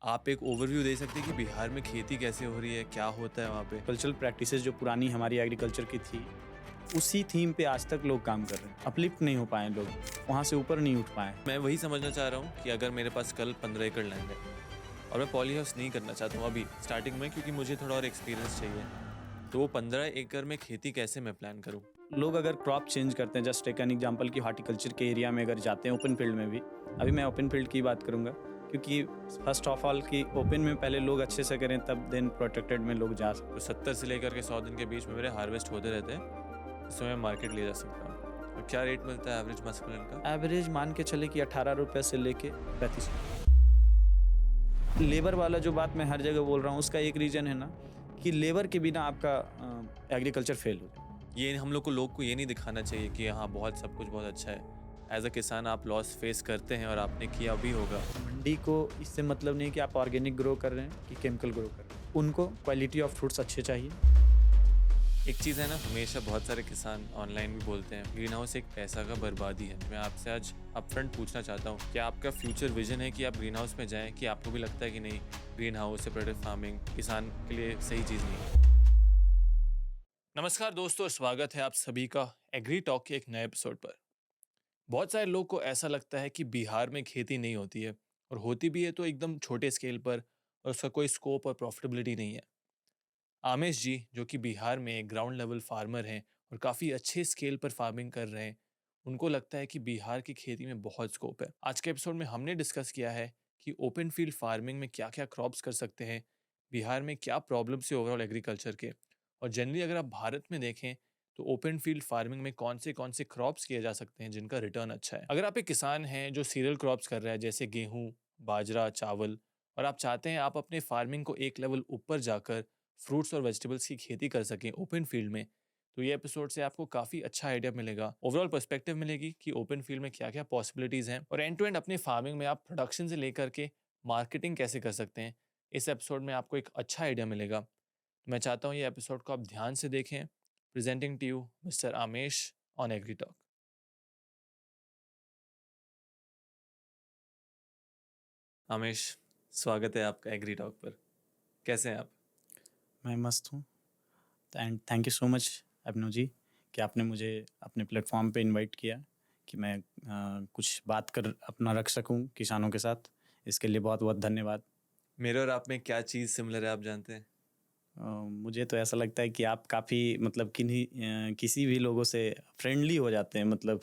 आप एक ओवरव्यू दे सकते हैं कि बिहार में खेती कैसे हो रही है, क्या होता है वहाँ पे? कल्चरल प्रैक्टिसेस जो पुरानी हमारी एग्रीकल्चर की थी, उसी थीम पे आज तक लोग काम कर रहे हैं। अपलिफ्ट नहीं हो पाए लोग, वहाँ से ऊपर नहीं उठ पाए। मैं वही समझना चाह रहा हूँ कि अगर मेरे पास कल 15 एकड़ लैंड है और मैं पॉली हाउस नहीं करना चाहता हूँ अभी स्टार्टिंग में, क्योंकि मुझे थोड़ा और एक्सपीरियंस चाहिए, तो वो 15 एकड़ में खेती कैसे मैं प्लान करूँ? लोग अगर क्रॉप चेंज करते हैं, जस्ट टेक एन एग्जांपल कि हॉर्टिकल्चर के एरिया में अगर जाते हैं ओपन फील्ड में भी, अभी मैं ओपन फील्ड की बात करूँगा क्योंकि फर्स्ट ऑफ ऑल कि ओपन में पहले लोग अच्छे से करें तब देन प्रोटेक्टेड में लोग जा सकते तो 70 से लेकर के 100 दिन के बीच में मेरे हार्वेस्ट होते रहते हैं, इसमें मैं मार्केट ले जा सकता हूँ। तो क्या रेट मिलता है एवरेज मस्कुलिन का? हैं। एवरेज मान के चले कि 18 रुपये से लेके 35। लेबर वाला जो बात मैं हर जगह बोल रहा हूँ, उसका एक रीज़न है ना कि लेबर के बिना आपका एग्रीकल्चर फेल हो जाए। ये हम लोग को ये नहीं दिखाना चाहिए कि हाँ बहुत सब कुछ बहुत अच्छा है। एज अ किसान आप लॉस फेस करते हैं और आपने किया भी होगा। मंडी को इससे मतलब नहीं कि आप ऑर्गेनिक ग्रो कर रहे हैं कि केमिकल ग्रो कर रहे हैं। उनको क्वालिटी ऑफ फ्रूट्स अच्छे चाहिए। एक चीज़ है ना, हमेशा बहुत सारे किसान ऑनलाइन भी बोलते हैं ग्रीन हाउस एक पैसा का बर्बादी है। मैं आपसे आज अपफ्रंट पूछना चाहता हूँ, क्या आपका फ्यूचर विजन है कि आप ग्रीन हाउस में जाएं, कि आपको भी लगता है कि नहीं ग्रीन हाउस से प्रोडक्टिव फार्मिंग किसान के लिए सही चीज़ नहीं है? नमस्कार दोस्तों, स्वागत है आप सभी का एग्री टॉक के एक नए एपिसोड पर। बहुत सारे लोग को ऐसा लगता है कि बिहार में खेती नहीं होती है, और होती भी है तो एकदम छोटे स्केल पर, और उसका कोई स्कोप और प्रॉफिटेबिलिटी नहीं है। आमेश जी, जो कि बिहार में ग्राउंड लेवल फार्मर हैं और काफ़ी अच्छे स्केल पर फार्मिंग कर रहे हैं, उनको लगता है कि बिहार की खेती में बहुत स्कोप है। आज के एपिसोड में हमने डिस्कस किया है कि ओपन फील्ड फार्मिंग में क्या क्या क्रॉप्स कर सकते हैं, बिहार में क्या प्रॉब्लम्स है ओवरऑल एग्रीकल्चर के, और जनरली अगर आप भारत में देखें तो ओपन फील्ड फार्मिंग में कौन से क्रॉप्स किए जा सकते हैं जिनका रिटर्न अच्छा है। अगर आप एक किसान हैं जो सीरियल क्रॉप्स कर रहा है जैसे गेहूं, बाजरा, चावल, और आप चाहते हैं आप अपने फार्मिंग को एक लेवल ऊपर जाकर फ्रूट्स और वेजिटेबल्स की खेती कर सकें ओपन फील्ड में, तो ये एपिसोड से आपको काफ़ी अच्छा आइडिया मिलेगा, ओवरऑल पर्सपेक्टिव मिलेगी कि ओपन फील्ड में क्या क्या पॉसिबिलिटीज़ हैं, और एंड टू एंड अपनी फार्मिंग में आप प्रोडक्शन से लेकर के मार्केटिंग कैसे कर सकते हैं। इस एपिसोड में आपको एक अच्छा आइडिया मिलेगा। तो मैं चाहता हूँ ये एपिसोड को आप ध्यान से देखें। Presenting to you mister Amesh on agri talk. Amesh, स्वागत है आपका एग्री टॉक पर। कैसे हैं आप? मैं मस्त हूँ। And thank you so much Abhinav ji कि आपने मुझे अपने प्लेटफॉर्म पे इनवाइट किया कि मैं कुछ बात कर अपना रख सकूँ किसानों के साथ। इसके लिए बहुत बहुत धन्यवाद। मेरे और आप में क्या चीज़ सिमिलर है आप जानते हैं? मुझे तो ऐसा लगता है कि आप काफ़ी मतलब किसी भी लोगों से फ्रेंडली हो जाते हैं। मतलब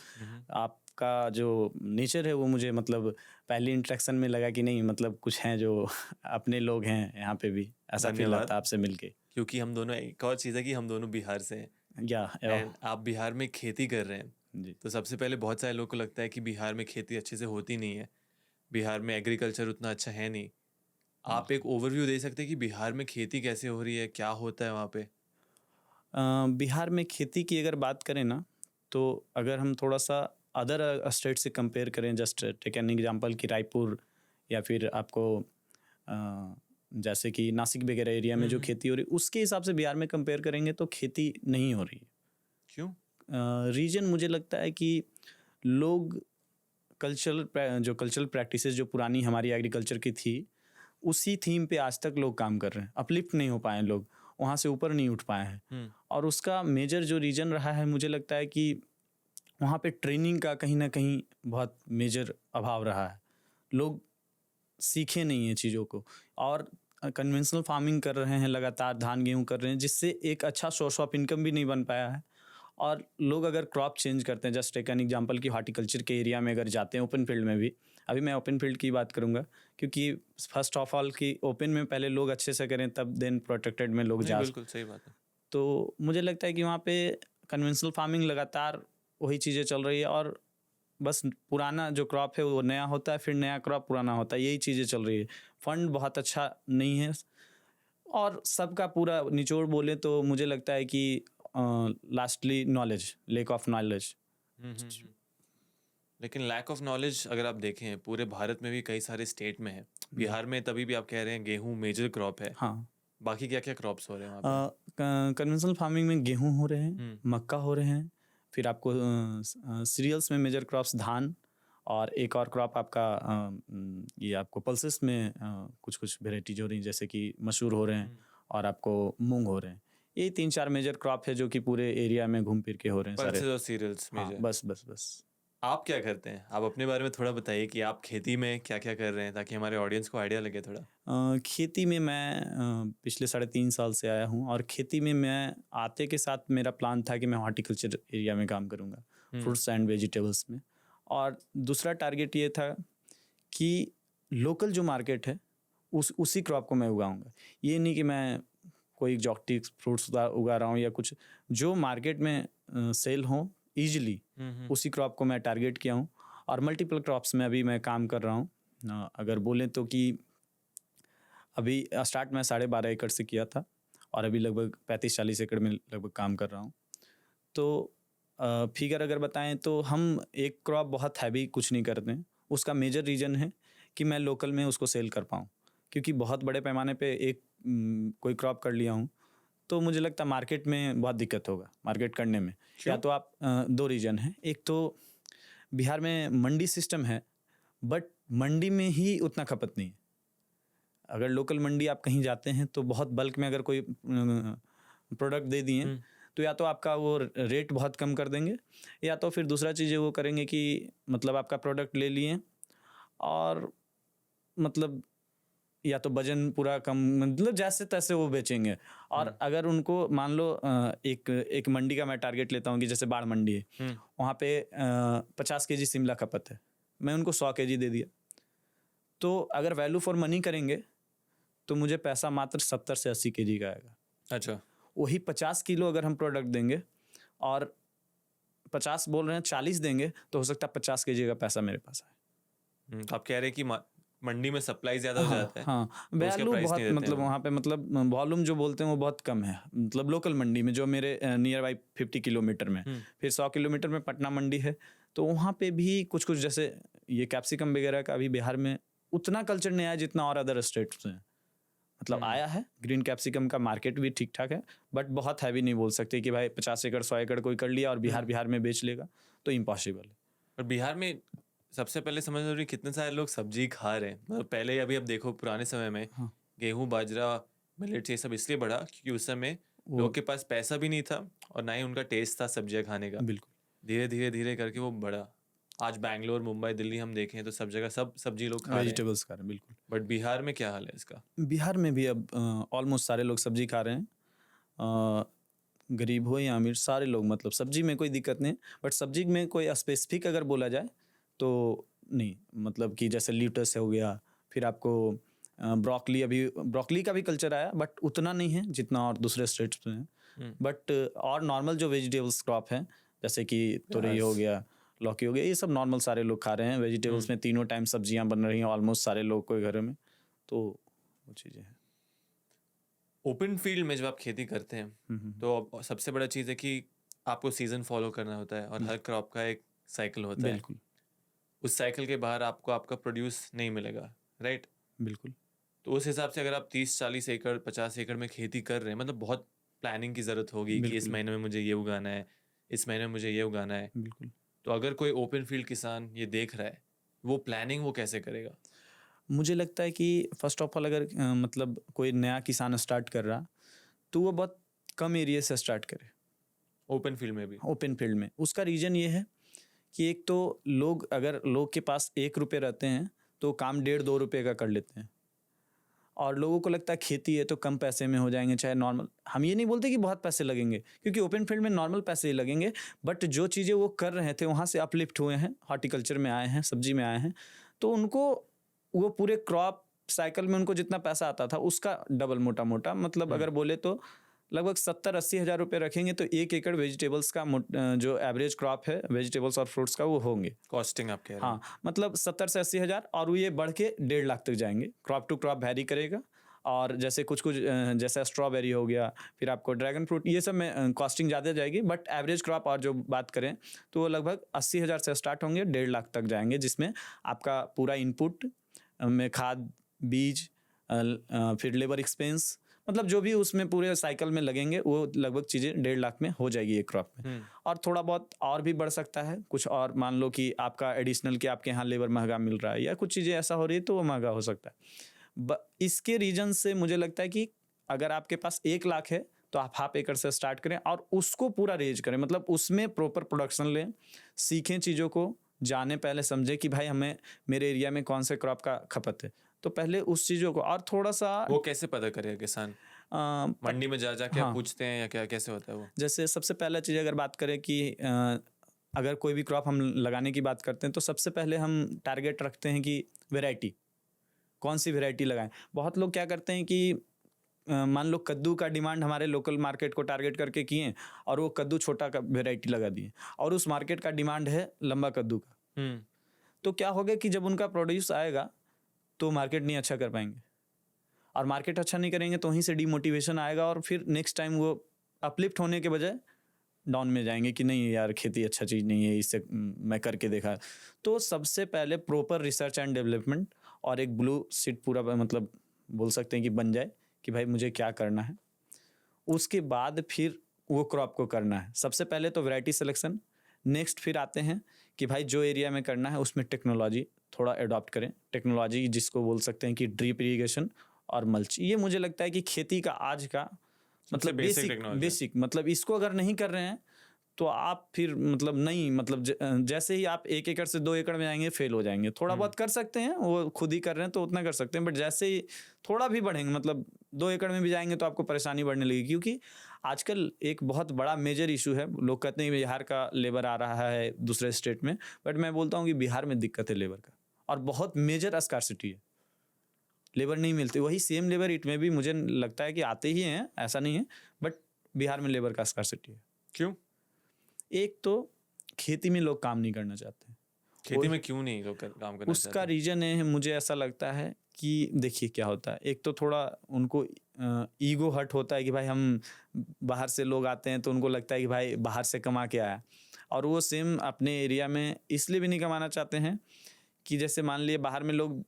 आपका जो नेचर है वो मुझे मतलब पहली इंटरेक्शन में लगा कि नहीं मतलब कुछ हैं जो अपने लोग हैं यहाँ पे भी, ऐसा फील धन्यवाद। आता है आपसे मिलके। क्योंकि हम दोनों, एक और चीज़ है कि हम दोनों बिहार से हैं या एंड आप बिहार में खेती कर रहे हैं। जी। तो सबसे पहले बहुत सारे लोगों को लगता है कि बिहार में खेती अच्छे से होती नहीं है, बिहार में एग्रीकल्चर उतना अच्छा है नहीं। आप एक ओवरव्यू दे सकते हैं कि बिहार में खेती कैसे हो रही है, क्या होता है वहाँ पे? बिहार में खेती की अगर बात करें ना, तो अगर हम थोड़ा सा अदर स्टेट से कंपेयर करें, जस्ट टेक एन एग्जांपल कि रायपुर या फिर आपको जैसे कि नासिक वगैरह एरिया में जो खेती हो रही है उसके हिसाब से बिहार में कंपेयर करेंगे तो खेती नहीं हो रही है। क्यों? रीजन मुझे लगता है कि लोग कल्चरल प्रैक्टिसेस जो पुरानी हमारी एग्रीकल्चर की थी, उसी थीम पे आज तक लोग काम कर रहे हैं। अपलिफ्ट नहीं हो पाए लोग, वहाँ से ऊपर नहीं उठ पाए हैं। और उसका मेजर जो रीज़न रहा है, मुझे लगता है कि वहाँ पे ट्रेनिंग का कहीं ना कहीं बहुत मेजर अभाव रहा है। लोग सीखे नहीं हैं चीज़ों को, और कन्वेंशनल फार्मिंग कर रहे हैं, लगातार धान गेहूँ कर रहे हैं, जिससे एक अच्छा सोर्स ऑफ इनकम भी नहीं बन पाया है। और लोग अगर क्रॉप चेंज करते हैं, जस्ट टेक एन एग्जांपल कि हॉर्टिकल्चर के एरिया में अगर जाते हैं ओपन फील्ड में भी, अभी मैं ओपन फील्ड की बात करूंगा क्योंकि फर्स्ट ऑफ ऑल कि ओपन में पहले लोग अच्छे से करें तब देन प्रोटेक्टेड में लोग नहीं, जा। बिल्कुल सही बात है। तो मुझे लगता है कि वहाँ पे कन्वेंशनल फार्मिंग लगातार वही चीज़ें चल रही है, और बस पुराना जो क्रॉप है वो नया होता है, फिर नया क्रॉप पुराना होता है, यही चीज़ें चल रही है। फंड बहुत अच्छा नहीं है, और सबका पूरा निचोड़ बोले तो मुझे लगता है कि lastly knowledge, lake of knowledge. लेकिन लैक ऑफ नॉलेज अगर आप देखें पूरे भारत में भी कई सारे स्टेट में है। बिहार में तभी भी आप कह रहे हैं गेहूं मेजर क्रॉप है। हाँ, बाकी क्या क्या क्रॉप्स हो रहे हैं वहाँ पे? कन्वेंशनल फार्मिंग में गेहूं हो रहे हैं, मक्का हो रहे हैं, फिर आपको सीरियल्स में मेजर क्रॉप्स धान और एक और क्रॉप आपका ये आपको पल्सेस में कुछ कुछ वेराइटीज हो रही हैं, जैसे कि मसूर हो रहे हैं और आपको मूंग हो रहे हैं। ये 3-4 मेजर क्रॉप है जो कि पूरे एरिया में घूम फिर के हो रहे हैं सारे। पल्सेस और सीरियल्स हाँ, मेजर। बस। आप क्या करते हैं? आप अपने बारे में थोड़ा बताइए कि आप खेती में क्या-क्या कर रहे हैं, ताकि हमारे ऑडियंस को आइडिया लगे थोड़ा। खेती में मैं पिछले 3.5 साल से आया हूँ, और खेती में मैं आते के साथ मेरा प्लान था कि मैं हॉर्टिकल्चर एरिया में काम करूँगा, फ्रूट्स एंड वेजिटेबल्स में। और दूसरा टारगेट ये था कि लोकल जो मार्केट है उसी क्रॉप को मैं उगाऊंगा। ये नहीं कि मैं कोई एग्जॉटिक फ्रूट्स उगा रहा हूँ या कुछ, जो मार्केट में सेल हो ईजिली उसी क्रॉप को मैं टारगेट किया हूँ। और मल्टीपल क्रॉप्स में अभी मैं काम कर रहा हूँ। अगर बोलें तो कि अभी स्टार्ट मैं 12.5 एकड़ से किया था, और अभी लगभग 35-40 एकड़ में लगभग काम कर रहा हूँ। तो फिगर अगर बताएं तो हम एक क्रॉप बहुत हैवी कुछ नहीं करते हैं। उसका मेजर रीज़न है कि मैं लोकल में उसको सेल कर पाऊँ, क्योंकि बहुत बड़े पैमाने पे एक कोई क्रॉप कर लिया हूँ तो मुझे लगता है मार्केट में बहुत दिक्कत होगा मार्केट करने में। क्यों? या तो आप 2 रीज़न है। एक तो बिहार में मंडी सिस्टम है, बट मंडी में ही उतना खपत नहीं है। अगर लोकल मंडी आप कहीं जाते हैं तो बहुत बल्क में अगर कोई प्रोडक्ट दे दिए तो या तो आपका वो रेट बहुत कम कर देंगे, या तो फिर दूसरा चीज़ वो करेंगे कि मतलब आपका प्रोडक्ट ले लिए और मतलब या तो वजन पूरा कम, मतलब जैसे तैसे वो बेचेंगे। और अगर उनको मान लो एक मंडी का मैं टारगेट लेता हूँ कि जैसे बाढ़ मंडी है, वहाँ पे 50 केजी शिमला खपत है, मैं उनको 100 केजी दे दिया, तो अगर वैल्यू फॉर मनी करेंगे तो मुझे पैसा मात्र 70 से 80 केजी का आएगा। अच्छा। वही 50 किलो अगर हम प्रोडक्ट देंगे और 50 बोल रहे हैं 40 देंगे, तो हो सकता है 50 केजी का पैसा मेरे पास आए। तो आप कह रहे हैं कि मंडी में सप्लाई ज़्यादा हो जाता है, हाँ, तो उसका वैल्यू प्राइस बहुत नहीं देते हैं मतलब वो। वहाँ पे मतलब वॉल्यूम जो बोलते हैं वो बहुत कम है, मतलब लोकल मंडी में जो मेरे नियर बाई 50 किलोमीटर में। फिर 100 किलोमीटर में पटना मंडी है, तो वहाँ पे भी कुछ कुछ जैसे ये कैप्सिकम वगैरह का अभी बिहार में उतना कल्चर नहीं आया जितना और अदर स्टेट्स में मतलब आया है। ग्रीन कैप्सिकम का मार्केट भी ठीक ठाक है, बट बहुत हैवी नहीं बोल सकते कि भाई 50 एकड़ 100 एकड़ कोई कर लिया और बिहार में बेच लेगा, तो इम्पॉसिबल है। और बिहार में सबसे पहले समझ रही कितने सारे लोग सब्जी खा रहे हैं। मतलब पहले अभी अब देखो पुराने समय में गेहूं बाजरा मिलेट्स ये सब इसलिए बढ़ा क्योंकि उस समय लोग के पास पैसा भी नहीं था और ना ही उनका टेस्ट था सब्जियां खाने का। बिल्कुल। धीरे धीरे धीरे करके वो बढ़ा। आज बैंगलोर मुंबई दिल्ली हम देखें तो सब जगह सब सब्जी लोग खा रहे हैं। वेजिटेबल्स खा रहे हैं, बिल्कुल। बट बिहार में क्या हाल है इसका? बिहार में भी अब ऑलमोस्ट सारे लोग सब्जी खा रहे हैं। गरीब हो या अमीर, सारे लोग, मतलब सब्जी में कोई दिक्कत नहीं। बट सब्जी में कोई स्पेसिफिक अगर बोला जाए तो नहीं, मतलब कि जैसे लीटस हो गया, फिर आपको ब्रोकली, अभी ब्रोकली का भी कल्चर आया बट उतना नहीं है जितना और दूसरे स्टेट्स में है। बट और नॉर्मल जो वेजिटेबल्स क्रॉप है जैसे कि तोरई हो गया, लौकी हो गया, ये सब नॉर्मल सारे लोग खा रहे हैं। वेजिटेबल्स में तीनों टाइम सब्जियां बन रही हैं ऑलमोस्ट सारे लोग के घरों में, तो वो चीज़ें हैं। ओपन फील्ड में जब आप खेती करते हैं तो सबसे बड़ा चीज़ है कि आपको सीजन फॉलो करना होता है और हर क्रॉप का एक साइकिल होता है। बिल्कुल उस साइकिल के बाहर आपको आपका प्रोड्यूस नहीं मिलेगा, राइट? बिल्कुल। तो उस हिसाब से अगर आप 30-40 एकड़ 50 एकड़ में खेती कर रहे हैं, मतलब बहुत प्लानिंग की ज़रूरत होगी कि इस बिल्कुल। महीने में मुझे ये उगाना है, इस महीने में मुझे ये उगाना है। बिल्कुल। तो अगर कोई ओपन फील्ड किसान ये देख रहा है, वो प्लानिंग वो कैसे करेगा? मुझे लगता है कि फर्स्ट ऑफ ऑल अगर मतलब कोई नया किसान स्टार्ट कर रहा तो वो बहुत कम एरिया से स्टार्ट करे ओपन फील्ड में भी? ओपन फील्ड में। उसका रीज़न ये है कि एक तो लोग, अगर लोग के पास 1 रुपये रहते हैं तो काम 1.5-2 रुपये का कर लेते हैं, और लोगों को लगता है खेती है तो कम पैसे में हो जाएंगे। चाहे नॉर्मल, हम ये नहीं बोलते कि बहुत पैसे लगेंगे, क्योंकि ओपन फील्ड में नॉर्मल पैसे ही लगेंगे, बट जो चीज़ें वो कर रहे थे वहाँ से अपलिफ्ट हुए हैं, हॉर्टिकल्चर में आए हैं, सब्जी में आए हैं, तो उनको वो पूरे क्रॉप साइकिल में उनको जितना पैसा आता था उसका डबल मोटा मोटा, मतलब अगर बोले तो लगभग 70-80 हज़ार रुपये रखेंगे तो 1 एकड़ वेजिटेबल्स का जो एवरेज क्रॉप है वेजिटेबल्स और फ्रूट्स का वो होंगे। कॉस्टिंग आप कह रहे हैं? हाँ, मतलब 70 से 80 हज़ार, और वो ये बढ़ के 1.5 लाख तक जाएंगे। क्रॉप टू क्रॉप वैरी करेगा, और जैसे कुछ कुछ जैसा स्ट्रॉबेरी हो गया, फिर आपको ड्रैगन फ्रूट, ये सब में कॉस्टिंग ज़्यादा जाएगी, बट एवरेज क्रॉप और जो बात करें तो वो लगभग 80 हज़ार से स्टार्ट होंगे, 1.5 लाख तक जाएंगे, जिसमें आपका पूरा इनपुट में खाद, बीज, फिर लेबर एक्सपेंस, मतलब जो भी उसमें पूरे साइकिल में लगेंगे वो लगभग चीज़ें 1.5 लाख में हो जाएगी एक क्रॉप में। और थोड़ा बहुत और भी बढ़ सकता है कुछ, और मान लो कि आपका एडिशनल कि आपके यहाँ लेबर महंगा मिल रहा है या कुछ चीज़ें ऐसा हो रही है तो वो महंगा हो सकता है। इसके रीजन से मुझे लगता है कि अगर आपके पास 1 लाख है तो आप हाफ एकड़ से स्टार्ट करें और उसको पूरा रेज करें, मतलब उसमें प्रॉपर प्रोडक्शन लें, सीखें चीज़ों को, जाने पहले समझे कि भाई हमें मेरे एरिया में कौन से क्रॉप का खपत है, तो पहले उस चीज़ों को और थोड़ा सा वो कैसे पता करेगा किसान? मंडी में जा जाके हाँ। पूछते हैं या क्या, कैसे होता है वो? जैसे सबसे पहला चीज़ अगर बात करें कि अगर कोई भी क्रॉप हम लगाने की बात करते हैं तो सबसे पहले हम टारगेट रखते हैं कि वैरायटी, कौन सी वैरायटी लगाएं। बहुत लोग क्या करते हैं कि मान लो कद्दू का डिमांड हमारे लोकल मार्केट को टारगेट करके किए और वो कद्दू छोटा का वैरायटी लगा दिए, और उस मार्केट का डिमांड है लंबा कद्दू का। तो क्या होगा कि जब उनका प्रोड्यूस आएगा तो मार्केट नहीं अच्छा कर पाएंगे, और मार्केट अच्छा नहीं करेंगे तो वहीं से डिमोटिवेशन आएगा और फिर नेक्स्ट टाइम वो अपलिफ्ट होने के बजाय डाउन में जाएंगे कि नहीं यार खेती अच्छा चीज़ नहीं है, इससे मैं करके देखा। तो सबसे पहले प्रॉपर रिसर्च एंड डेवलपमेंट और एक ब्लू सीट पूरा मतलब बोल सकते हैं कि बन जाए कि भाई मुझे क्या करना है, उसके बाद फिर वो क्रॉप को करना है। सबसे पहले तो वैरायटी सिलेक्शन, नेक्स्ट फिर आते हैं कि भाई जो एरिया में करना है उसमें टेक्नोलॉजी थोड़ा अडॉप्ट करें। टेक्नोलॉजी जिसको बोल सकते हैं कि ड्रिप इरिगेशन और मल्च, ये मुझे लगता है कि खेती का आज का मतलब बेसिक मतलब इसको अगर नहीं कर रहे हैं तो आप फिर मतलब नहीं, मतलब जैसे ही आप 1 एकड़ से 2 एकड़ में आएंगे फेल हो जाएंगे। थोड़ा बहुत कर सकते हैं, वो खुद ही कर रहे हैं तो उतना कर सकते हैं, बट जैसे ही थोड़ा भी बढ़ेंगे मतलब 2 एकड़ में भी जाएंगे तो आपको परेशानी बढ़ने लगेगी। क्योंकि आजकल एक बहुत बड़ा मेजर इशू है, लोग कहते हैं बिहार का लेबर आ रहा है दूसरे स्टेट में, बट मैं बोलता हूँ कि बिहार में दिक्कत है लेबर का, और बहुत मेजर स्कार्सिटी है, लेबर नहीं मिलती। वही सेम लेबर इट में भी मुझे लगता है कि आते ही हैं, ऐसा नहीं है, बट बिहार में लेबर का स्कार्सिटी है। क्यों? एक तो खेती में लोग काम नहीं करना चाहते। खेती में क्यों नहीं लोग काम करना उसका चाहते? रीजन है, मुझे ऐसा लगता है कि देखिए क्या होता है, एक तो थोड़ा उनको ईगो हर्ट होता है कि भाई हम बाहर से लोग आते हैं तो उनको लगता है कि भाई बाहर से कमा के आया, और वो सेम अपने एरिया में इसलिए भी नहीं कमाना चाहते हैं कि जैसे मान लिए बाहर में लोग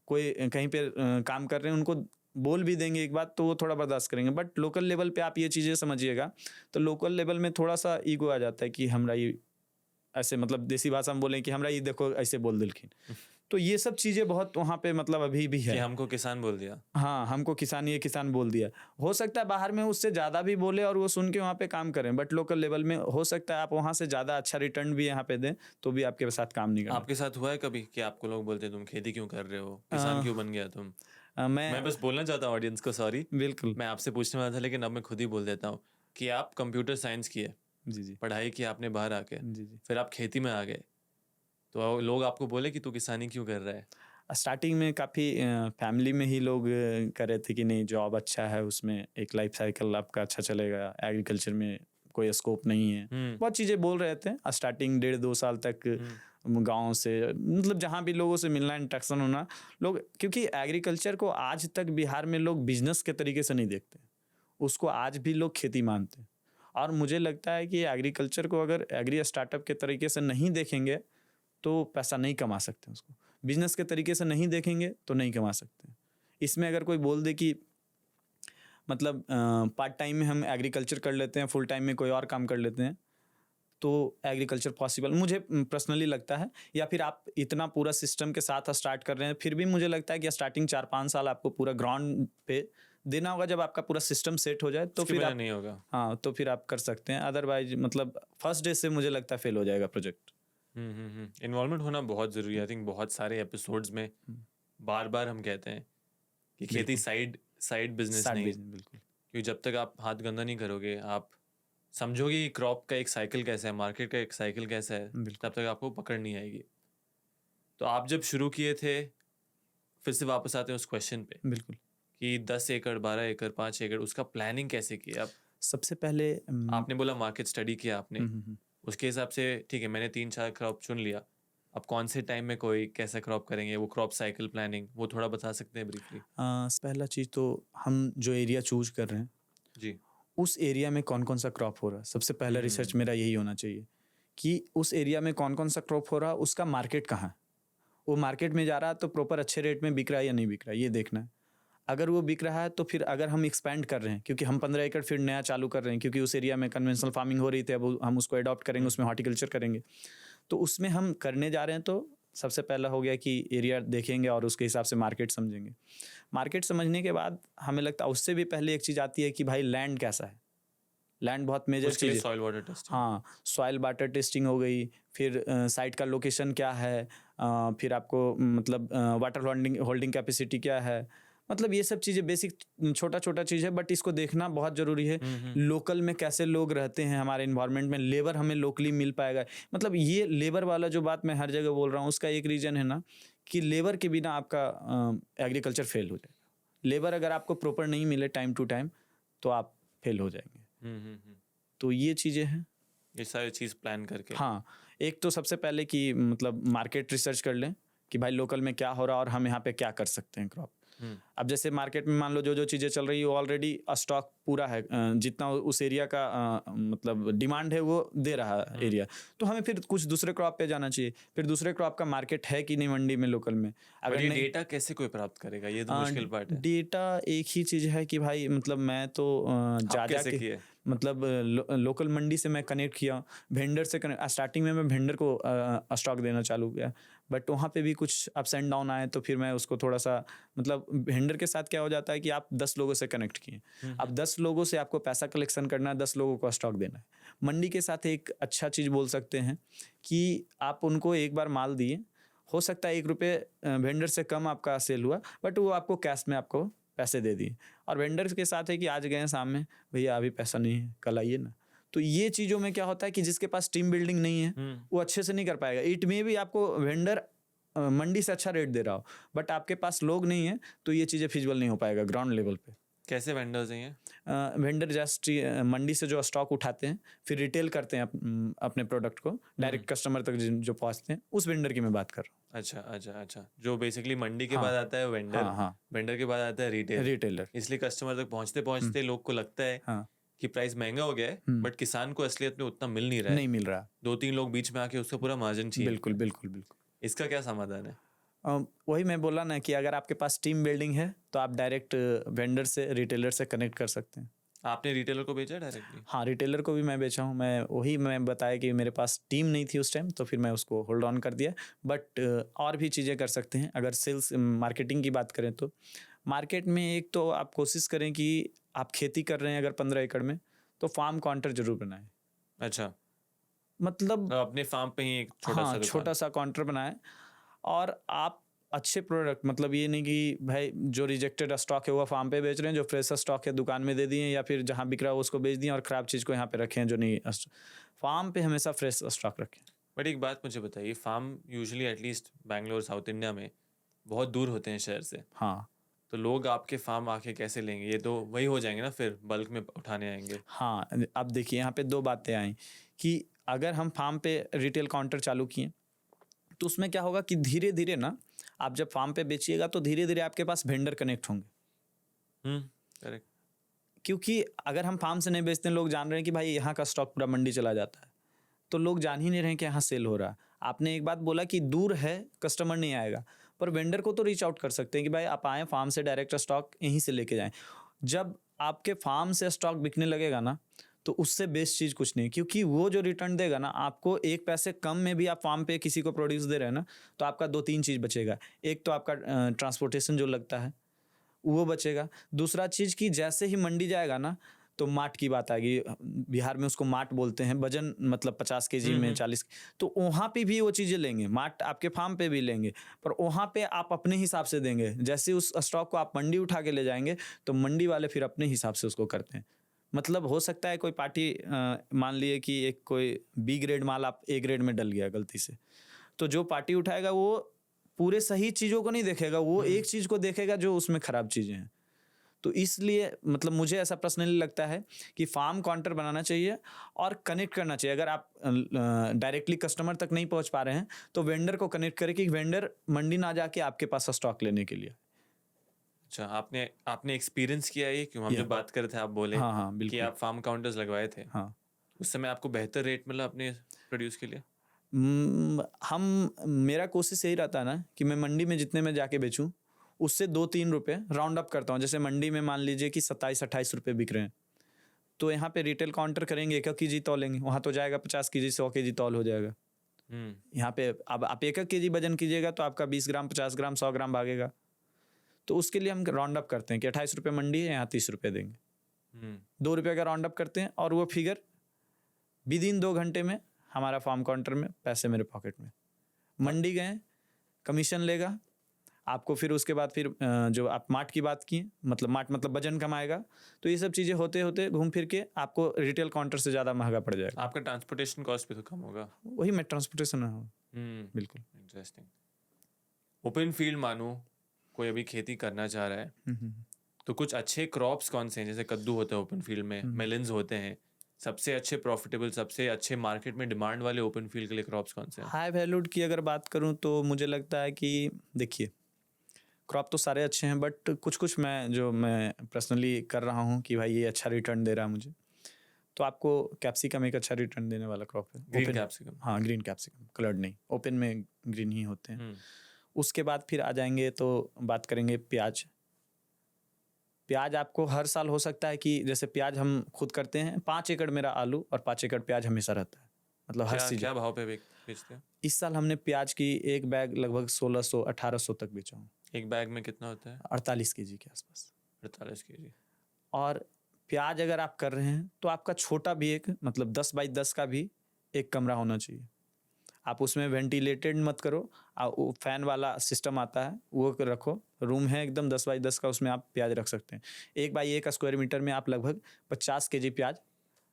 कोई कहीं पे काम कर रहे हैं, उनको बोल भी देंगे एक बात तो वो थोड़ा बर्दाश्त करेंगे, बट लोकल लेवल पे आप ये चीज़ें समझिएगा तो लोकल लेवल में थोड़ा सा ईगो आ जाता है कि हमरा ये ऐसे, मतलब देसी भाषा में बोलें कि हमरा ये देखो ऐसे बोल दिलखिन। तो ये सब चीज़ें बहुत वहाँ पे मतलब अभी भी है कि हमको किसान बोल दिया। हाँ, हमको किसान, ये किसान बोल दिया। हो सकता है बाहर में उससे ज़्यादा भी बोले और वो सुन के वहाँ पे काम करें, बट लोकल लेवल में हो सकता है आप वहाँ से ज़्यादा अच्छा रिटर्न भी यहाँ पे दें तो भी आपके साथ काम नहीं करना। आपके साथ हुआ है कभी कि आपको लोग बोलते तुम खेती क्यों कर रहे हो, किसान क्यों बन गया तुम? मैं मैं बस बोलना चाहता हूँ ऑडियंस को, सॉरी बिल्कुल मैं आपसे पूछने वाला था लेकिन अब मैं खुद ही बोल देता हूँ कि आप कंप्यूटर साइंस किए, जी पढ़ाई की आपने बाहर आके, जी फिर आप खेती में आ गए, तो लोग आपको बोले कि तू किसानी क्यों कर रहा है? स्टार्टिंग में काफ़ी फैमिली में ही लोग कर रहे थे कि नहीं जॉब अच्छा है, उसमें एक लाइफ साइकिल आपका अच्छा चलेगा, एग्रीकल्चर में कोई स्कोप नहीं है, बहुत चीज़ें बोल रहे थे स्टार्टिंग 1.5-2 साल तक। गांव से मतलब जहाँ भी लोगों से मिलना, इंटरेक्शन होना, लोग क्योंकि एग्रीकल्चर को आज तक बिहार में लोग बिजनेस के तरीके से नहीं देखते, उसको आज भी लोग खेती मानते हैं। और मुझे लगता है कि एग्रीकल्चर को अगर एग्री स्टार्टअप के तरीके से नहीं देखेंगे तो पैसा नहीं कमा सकते, उसको बिजनेस के तरीके से नहीं देखेंगे तो नहीं कमा सकते। इसमें अगर कोई बोल दे कि मतलब पार्ट टाइम में हम एग्रीकल्चर कर लेते हैं, फुल टाइम में कोई और काम कर लेते हैं, तो एग्रीकल्चर पॉसिबल मुझे पर्सनली लगता है। या फिर आप इतना पूरा सिस्टम के साथ स्टार्ट कर रहे हैं, फिर भी मुझे लगता है कि स्टार्टिंग 4-5 साल आपको पूरा ग्राउंड पे देना होगा, जब आपका पूरा सिस्टम सेट हो जाए तो फिर आप नहीं होगा। हाँ, तो फिर आप कर सकते हैं, अदरवाइज मतलब फर्स्ट डे से मुझे लगता है फेल हो जाएगा प्रोजेक्ट। इन्वॉल्वमेंट होना बहुत ज़रूरी है। आई थिंक बहुत सारे एपिसोड्स में बार बार हम कहते हैं कि खेती साइड बिजनेस नहीं, बिल्कुल, क्योंकि जब तक आप हाथ गंदा नहीं करोगे, आप समझोगे कि क्रॉप का एक साइकिल कैसा है, मार्केट का एक साइकिल कैसा है, तब तक आपको पकड़ नहीं आएगी। तो आप जब शुरू किए थे, फिर से वापस आते हैं उस क्वेश्चन पे बिल्कुल कि 10 एकड़ 12 एकड़ 5 एकड़, उसका प्लानिंग कैसे किया? सबसे पहले आपने बोला मार्केट स्टडी किया आपने, उसके हिसाब से ठीक है, मैंने 3-4 क्रॉप चुन लिया, अब कौन से टाइम में कोई कैसा क्रॉप करेंगे, वो क्रॉप साइकिल प्लानिंग वो थोड़ा बता सकते हैं ब्रीफली? पहला चीज़ तो हम जो एरिया चूज कर रहे हैं जी, उस एरिया में कौन कौन सा क्रॉप हो रहा है, सबसे पहला रिसर्च मेरा यही होना चाहिए कि उस एरिया में कौन कौन सा क्रॉप हो रहा है, उसका मार्केट कहाँ है, वो मार्केट में जा रहा है तो प्रॉपर अच्छे रेट में बिक रहा है या नहीं बिक रहा है, ये देखना है। अगर वो बिक रहा है तो फिर अगर हम एक्सपैंड कर रहे हैं, क्योंकि हम 15 एकड़ फिर नया चालू कर रहे हैं, क्योंकि उस एरिया में कन्वेंशनल फार्मिंग हो रही थी, अब हम उसको अडॉप्ट करेंगे, उसमें हॉर्टिकल्चर करेंगे, तो उसमें हम करने जा रहे हैं। तो सबसे पहला हो गया कि एरिया देखेंगे और उसके हिसाब से मार्केट समझेंगे। मार्केट समझने के बाद हमें लगता है उससे भी पहले एक चीज़ आती है कि भाई लैंड कैसा है। लैंड बहुत मेजर उसके लिए चीज़ है। Soil water testing. हाँ, सॉइल वाटर टेस्टिंग हो गई, फिर साइट का लोकेशन क्या है, फिर आपको मतलब वाटर होल्डिंग होल्डिंग कैपेसिटी क्या है, मतलब ये सब चीज़ें बेसिक छोटा-छोटा चीज़ है, बट इसको देखना बहुत ज़रूरी है। लोकल में कैसे लोग रहते हैं हमारे एनवायरनमेंट में, लेबर हमें लोकली मिल पाएगा। मतलब ये लेबर वाला जो बात मैं हर जगह बोल रहा हूँ, उसका एक रीज़न है ना कि लेबर के बिना आपका एग्रीकल्चर फेल हो जाएगा। लेबर अगर आपको प्रॉपर नहीं मिले टाइम टू टाइम, तो आप फेल हो जाएंगे। तो ये चीज़ें हैं। ये सारी चीज़ प्लान करके। हाँ, एक तो सबसे पहले कि मतलब मार्केट रिसर्च कर लें कि भाई लोकल में क्या हो रहा है और हम यहाँ पे क्या कर सकते हैं क्रॉप। अब जैसे मार्केट में मान लो जो चीज़ें चल रही है वो ऑलरेडी स्टॉक पूरा है, जितना उस एरिया का मतलब डिमांड है वो दे रहा है एरिया, तो हमें फिर कुछ दूसरे क्रॉप पे जाना चाहिए। फिर दूसरे क्रॉप का मार्केट है कि नहीं मंडी में लोकल में, अगर ये डेटा कैसे कोई प्राप्त करेगा, ये तो मुश्किल पार्ट है। डेटा एक ही चीज़ है कि भाई मतलब मैं तो जा कैसे के किए? मतलब लोकल मंडी से मैं कनेक्ट किया, वेंडर से कनेक्ट। स्टार्टिंग में मैं वेंडर को स्टॉक देना चालू किया, बट वहाँ पे भी कुछ अप्स एंड डाउन आए, तो फिर मैं उसको थोड़ा सा मतलब वेंडर के साथ क्या हो जाता है कि आप 10 लोगों से कनेक्ट किए, अब 10 लोगों से आपको पैसा कलेक्शन करना है, 10 लोगों को स्टॉक देना है। मंडी के साथ एक अच्छा चीज़ बोल सकते हैं कि आप उनको एक बार माल दिए, हो सकता है ₹1 वेंडर से कम आपका सेल हुआ, बट वो आपको कैश में आपको पैसे दे दिए। और वेंडर्स के साथ है कि आज गए शाम में, भैया अभी पैसा नहीं है, कल आइए ना। तो ये चीज़ों में क्या होता है कि जिसके पास टीम बिल्डिंग नहीं है वो अच्छे से नहीं कर पाएगा। इट में भी आपको वेंडर मंडी से अच्छा रेट दे रहा हो, बट आपके पास लोग नहीं है, तो ये चीज़ें फिजिबल नहीं हो पाएगा ग्राउंड लेवल पे। कैसे वेंडर्स हैं ये? वेंडर जस्ट मंडी से जो स्टॉक उठाते हैं, फिर रिटेल करते हैं अपने प्रोडक्ट को डायरेक्ट कस्टमर तक जो पहुंचते हैं, उस वेंडर की मैं बात कर रहा हूँ। अच्छा, जो बेसिकली मंडी के हाँ, बाद आता है वेंडर। हाँ, वेंडर के बाद आता है रिटेल। रिटेलर। इसलिए कस्टमर तक पहुंचते पहुंचते लोग को लगता है हाँ, कि प्राइस महंगा हो गया है, बट किसान को असलियत में उतना मिल नहीं रहा है। नहीं मिल रहा। 2-3 लोग बीच में आके उसका पूरा मार्जिन चाहिए। बिल्कुल, बिल्कुल, बिल्कुल। इसका क्या समाधान है? वही मैं बोला ना कि अगर आपके पास टीम बिल्डिंग है तो आप डायरेक्ट वेंडर से रिटेलर से कनेक्ट कर सकते हैं। आपने रिटेलर को बेचा डायरेक्टली? हाँ, रिटेलर को भी मैं बेचा हूँ। मैं बताया कि मेरे पास टीम नहीं थी उस टाइम, तो फिर मैं उसको होल्ड ऑन कर दिया। बट और भी चीज़ें कर सकते हैं। अगर सेल्स मार्केटिंग की बात करें तो मार्केट में एक तो आप कोशिश करें कि आप खेती कर रहे हैं अगर 15 एकड़ में, तो फार्म काउंटर जरूर बनाएं। अच्छा, मतलब अपने फार्म पे ही एक छोटा सा हाँ, दुकान। छोटा सा काउंटर बनाएं और आप अच्छे प्रोडक्ट, मतलब ये नहीं कि भाई जो रिजेक्टेड स्टॉक है वो फार्म पे बेच रहे हैं, जो फ्रेश स्टॉक है दुकान में दे दिए, या फिर जहाँ बिक रहा है उसको बेच दिए और ख़राब चीज़ को यहाँ पे रखें जो नहीं। फार्म पे हमेशा फ्रेश स्टॉक रखें। बट एक बात मुझे बताइए, farm usually at least Bangalore south India में बहुत दूर होते हैं शहर से, हाँ, तो लोग आपके फार्म आके कैसे लेंगे? ये तो वही हो जाएंगे ना, फिर बल्क में उठाने आएंगे। हाँ, अब देखिए यहाँ पे 2 बातें आई कि अगर हम फार्म पे रिटेल काउंटर चालू किए, तो उसमें क्या होगा कि धीरे-धीरे ना आप जब फार्म पे बेचिएगा तो धीरे-धीरे आपके पास वेंडर कनेक्ट होंगे। करेक्ट। क्योंकि अगर हम फार्म से नहीं बेचते हैं, लोग जान रहे हैं कि भाई यहाँ का स्टॉक पूरा मंडी चला जाता है, तो लोग जान ही नहीं रहे हैं कि यहाँ सेल हो रहा है। आपने एक बात बोला कि दूर है, कस्टमर नहीं आएगा, पर वेंडर को तो रीच आउट कर सकते हैं कि भाई आप आएँ फार्म से डायरेक्ट स्टॉक यहीं से लेके जाएँ। जब आपके फार्म से स्टॉक बिकने लगेगा ना, तो उससे बेस्ट चीज़ कुछ नहीं, क्योंकि वो जो रिटर्न देगा ना आपको, 1 पैसे कम में भी आप फार्म पे किसी को प्रोड्यूस दे रहे हैं ना, तो आपका 2-3 चीज़ बचेगा। एक तो आपका ट्रांसपोर्टेशन जो लगता है वो बचेगा। दूसरा चीज़ कि जैसे ही मंडी जाएगा ना, तो मार्ट की बात आएगी। बिहार में उसको मार्ट बोलते हैं, वजन मतलब 50 केजी में 40, तो वहाँ पे भी वो चीज़ें लेंगे। मार्ट आपके फार्म पे भी लेंगे, पर वहाँ पे आप अपने हिसाब से देंगे। जैसे उस स्टॉक को आप मंडी उठा के ले जाएंगे, तो मंडी वाले फिर अपने हिसाब से उसको करते हैं। मतलब हो सकता है कोई पार्टी मान लिए कि एक कोई बी ग्रेड माल आप ए ग्रेड में डल गया गलती से, तो जो पार्टी उठाएगा वो पूरे सही चीज़ों को नहीं देखेगा, वो एक चीज़ को देखेगा जो उसमें खराब चीज़ें हैं। तो इसलिए मतलब मुझे ऐसा पर्सनली लगता है कि फार्म काउंटर बनाना चाहिए और कनेक्ट करना चाहिए। अगर आप डायरेक्टली कस्टमर तक नहीं पहुंच पा रहे हैं, तो वेंडर को कनेक्ट करें कि वेंडर मंडी ना जाके आपके पास स्टॉक लेने के लिए। अच्छा, आपने एक्सपीरियंस किया है? क्यों हम या जब बात कर रहे थे आप बोले हाँ, कि बिल्कुल। आप फार्म काउंटर्स लगवाए थे, हाँ। उस समय आपको बेहतर रेट मिला अपने प्रोड्यूस के लिए? मेरा कोशिश यही रहता है ना कि मैं मंडी में जितने में जाके बेचूं, उससे 2-3 रुपये राउंड अप करता हूँ। जैसे मंडी में मान लीजिए कि 27-28 रुपये बिक रहे हैं, तो यहाँ पे रिटेल काउंटर करेंगे, 1 केजी तौलेंगे, वहाँ तो जाएगा 50 केजी 100 केजी तौल हो जाएगा। यहाँ पे अब आप 1 केजी वजन कीजिएगा तो आपका 20 ग्राम 50 ग्राम 100 ग्राम भागेगा। तो उसके लिए हम राउंड अप करते हैं कि 28 रुपये मंडी है, यहाँ 30 रुपये देंगे। 2 रुपये का राउंड अप करते हैं और वो फिगर विदिन 2 घंटे में हमारा फार्म काउंटर में, पैसे मेरे पॉकेट में। मंडी गए, कमीशन लेगा आपको, फिर उसके बाद फिर जो आप मार्ट की बात की, मतलब मार्ट मतलब वजन कमाएगा। तो ये सब चीज़ें होते होते घूम फिर के आपको रिटेल काउंटर से ज़्यादा महंगा पड़ जाएगा। आपका ट्रांसपोर्टेशन कॉस्ट भी तो कम होगा। वही मैं ट्रांसपोर्टेशन में हूँ। बिल्कुल। इंटरेस्टिंग। ओपन फील्ड मानो कोई अभी खेती करना चाह रहा है, तो कुछ अच्छे क्रॉप्स कौन से हैं? जैसे कद्दू होता है ओपन फील्ड में, मेलन्स होते हैं, सबसे अच्छे प्रॉफिटेबल, सबसे अच्छे मार्केट में डिमांड वाले ओपन फील्ड के लिए क्रॉप्स कौन से हैं? हाई वैल्यूड की अगर बात करूं तो मुझे लगता है कि देखिए, क्रॉप तो सारे अच्छे हैं, बट कुछ कुछ मैं पर्सनली कर रहा हूं कि भाई ये अच्छा रिटर्न दे रहा है मुझे। तो आपको कैप्सिकम एक अच्छा रिटर्न देने वाला क्रॉप है। Green capsicum. हाँ, ग्रीन कैप्सिकम, कलर्ड नहीं, ओपन में ग्रीन ही होते हैं। उसके बाद फिर आ जाएंगे तो बात करेंगे प्याज। प्याज आपको हर साल हो सकता है कि जैसे प्याज हम खुद करते हैं, 5 एकड़ मेरा आलू और 5 एकड़ प्याज हमेशा रहता है, मतलब हर सीजन। क्या भाव पे बेचते हैं? इस साल हमने प्याज की एक बैग लगभग 1600-1800 तक बेचा हूँ। एक बैग में कितना होता है? 48 केजी के आसपास। 48 केजी। और प्याज अगर आप कर रहे हैं तो आपका छोटा भी एक, मतलब 10 बाई 10 का भी एक कमरा होना चाहिए। आप उसमें वेंटिलेटेड मत करो, वो फैन वाला सिस्टम आता है वो रखो। रूम है एकदम 10 बाई 10 का, उसमें आप प्याज रख सकते हैं। 1 बाई 1 स्क्वायर मीटर में आप लगभग 50 केजी प्याज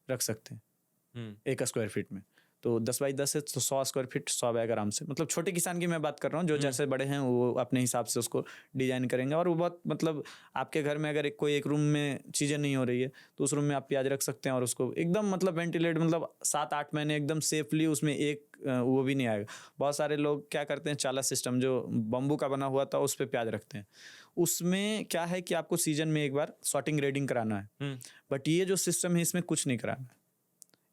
रख सकते हैं 1 स्क्वायर फीट में। तो 10 बाई 10 है तो 100 स्क्वायर फीट 100 बैग आराम से। मतलब छोटे किसान की मैं बात कर रहा हूँ, जो जैसे बड़े हैं वो अपने हिसाब से उसको डिजाइन करेंगे। और वो बहुत, मतलब आपके घर में अगर कोई एक रूम में चीज़ें नहीं हो रही है तो उस रूम में आप प्याज रख सकते हैं और उसको एकदम मतलब वेंटिलेट, मतलब 7-8 महीने एकदम सेफली उसमें एक वो भी नहीं आएगा। बहुत सारे लोग क्या करते हैं, चाला सिस्टम जो बम्बू का बना हुआ था उस पर प्याज रखते हैं। उसमें क्या है कि आपको सीजन में एक बार सॉर्टिंग ग्रेडिंग कराना है, बट ये जो सिस्टम है इसमें कुछ नहीं कराना है।